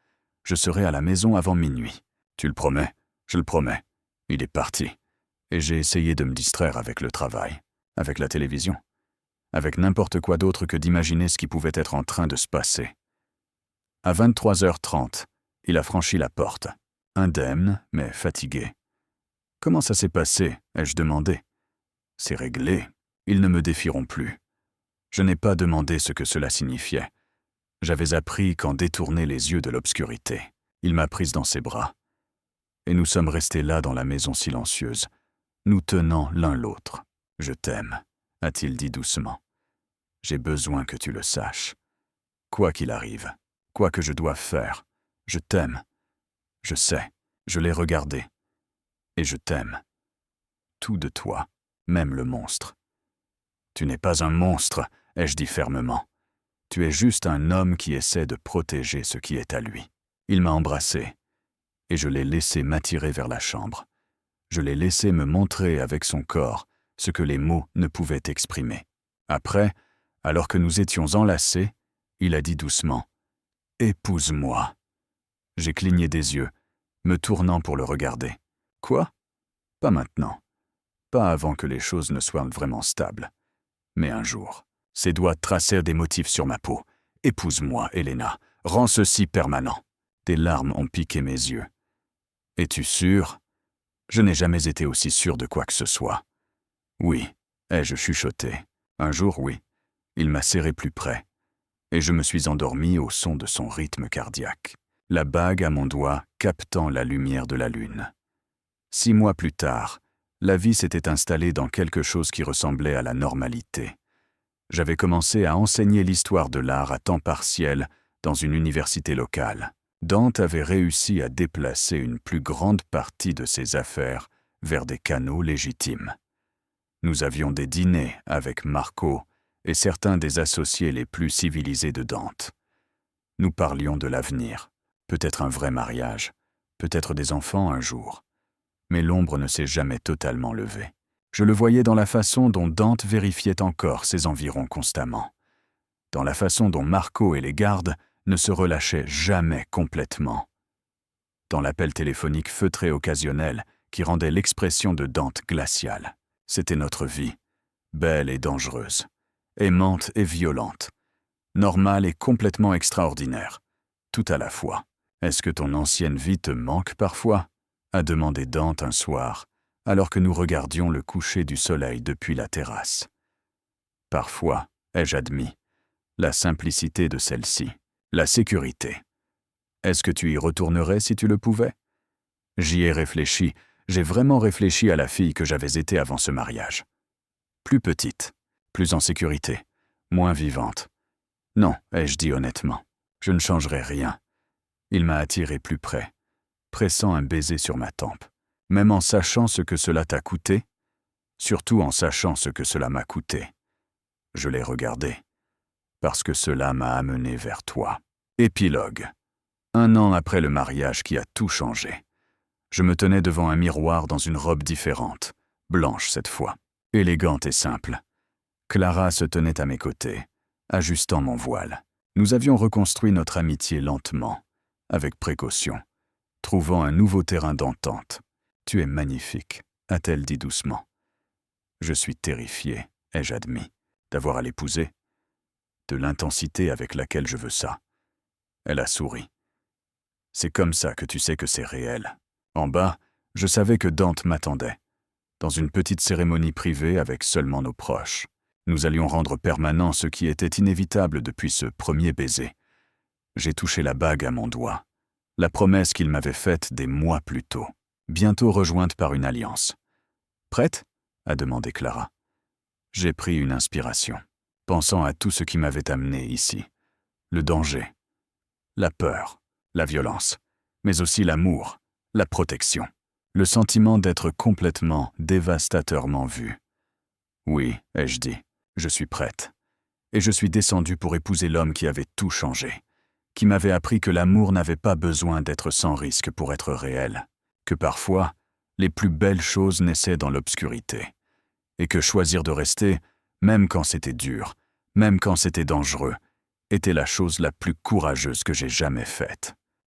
Je serai à la maison avant minuit. Tu le promets? Je le promets. Il est parti. Et j'ai essayé de me distraire avec le travail, avec la télévision, avec n'importe quoi d'autre que d'imaginer ce qui pouvait être en train de se passer. À 23h30, il a franchi la porte, indemne mais fatigué. « Comment ça s'est passé ?» ai-je demandé. « C'est réglé. Ils ne me défieront plus. » Je n'ai pas demandé ce que cela signifiait. J'avais appris qu'en détourner les yeux de l'obscurité. Il m'a prise dans ses bras. Et nous sommes restés là dans la maison silencieuse, nous tenant l'un l'autre. « Je t'aime », a-t-il dit doucement. « J'ai besoin que tu le saches. Quoi qu'il arrive, quoi que je doive faire, je t'aime. Je sais, je l'ai regardé. Et je t'aime. Tout de toi, même le monstre. » « Tu n'es pas un monstre, » ai-je dit fermement. « Tu es juste un homme qui essaie de protéger ce qui est à lui. » Il m'a embrassé, et je l'ai laissé m'attirer vers la chambre. Je l'ai laissé me montrer avec son corps ce que les mots ne pouvaient exprimer. Après, alors que nous étions enlacés, il a dit doucement « Épouse-moi ». J'ai cligné des yeux, me tournant pour le regarder. « Quoi ? Pas maintenant. Pas avant que les choses ne soient vraiment stables. Mais un jour, ses doigts tracèrent des motifs sur ma peau. « Épouse-moi, Helena. Rends ceci permanent. » Des larmes ont piqué mes yeux. « Es-tu sûr ? Je n'ai jamais été aussi sûr de quoi que ce soit. »« Oui, » ai-je chuchoté. « Un jour, oui. » Il m'a serré plus près, et je me suis endormi au son de son rythme cardiaque, la bague à mon doigt captant la lumière de la lune. 6 mois plus tard, la vie s'était installée dans quelque chose qui ressemblait à la normalité. J'avais commencé à enseigner l'histoire de l'art à temps partiel dans une université locale. Dante avait réussi à déplacer une plus grande partie de ses affaires vers des canaux légitimes. Nous avions des dîners avec Marco et certains des associés les plus civilisés de Dante. Nous parlions de l'avenir, peut-être un vrai mariage, peut-être des enfants un jour. Mais l'ombre ne s'est jamais totalement levée. Je le voyais dans la façon dont Dante vérifiait encore ses environs constamment, dans la façon dont Marco et les gardes ne se relâchaient jamais complètement, dans l'appel téléphonique feutré occasionnel qui rendait l'expression de Dante glaciale. C'était notre vie, belle et dangereuse, aimante et violente, normale et complètement extraordinaire, tout à la fois. « Est-ce que ton ancienne vie te manque parfois ?» a demandé Dante un soir, alors que nous regardions le coucher du soleil depuis la terrasse. « Parfois, ai-je admis, la simplicité de celle-ci, la sécurité. Est-ce que tu y retournerais si tu le pouvais ?» J'y ai réfléchi, j'ai vraiment réfléchi à la fille que j'avais été avant ce mariage. Plus petite, plus en sécurité, moins vivante. « Non, ai-je dit honnêtement, je ne changerai rien. » Il m'a attiré plus près, pressant un baiser sur ma tempe, même en sachant ce que cela t'a coûté, surtout en sachant ce que cela m'a coûté. Je l'ai regardé, parce que cela m'a amené vers toi. Épilogue. 1 an après le mariage qui a tout changé. Je me tenais devant un miroir dans une robe différente, blanche cette fois, élégante et simple. Clara se tenait à mes côtés, ajustant mon voile. Nous avions reconstruit notre amitié lentement, avec précaution, trouvant un nouveau terrain d'entente. « Tu es magnifique », a-t-elle dit doucement. « Je suis terrifié, ai-je admis, d'avoir à l'épouser, de l'intensité avec laquelle je veux ça. » Elle a souri. « C'est comme ça que tu sais que c'est réel. » En bas, je savais que Dante m'attendait, dans une petite cérémonie privée avec seulement nos proches. Nous allions rendre permanent ce qui était inévitable depuis ce premier baiser. J'ai touché la bague à mon doigt, la promesse qu'il m'avait faite des mois plus tôt, bientôt rejointe par une alliance. « Prête ?» a demandé Clara. J'ai pris une inspiration. pensant à tout ce qui m'avait amené ici. Le danger, la peur, la violence, mais aussi l'amour, la protection, le sentiment d'être complètement, dévastateurement vu. Oui, ai-je dit, je suis prête. Et je suis descendue pour épouser l'homme qui avait tout changé, qui m'avait appris que l'amour n'avait pas besoin d'être sans risque pour être réel, que parfois, les plus belles choses naissaient dans l'obscurité, et que choisir de rester, même quand c'était dur, même quand c'était dangereux, était la chose la plus courageuse que j'ai jamais faite.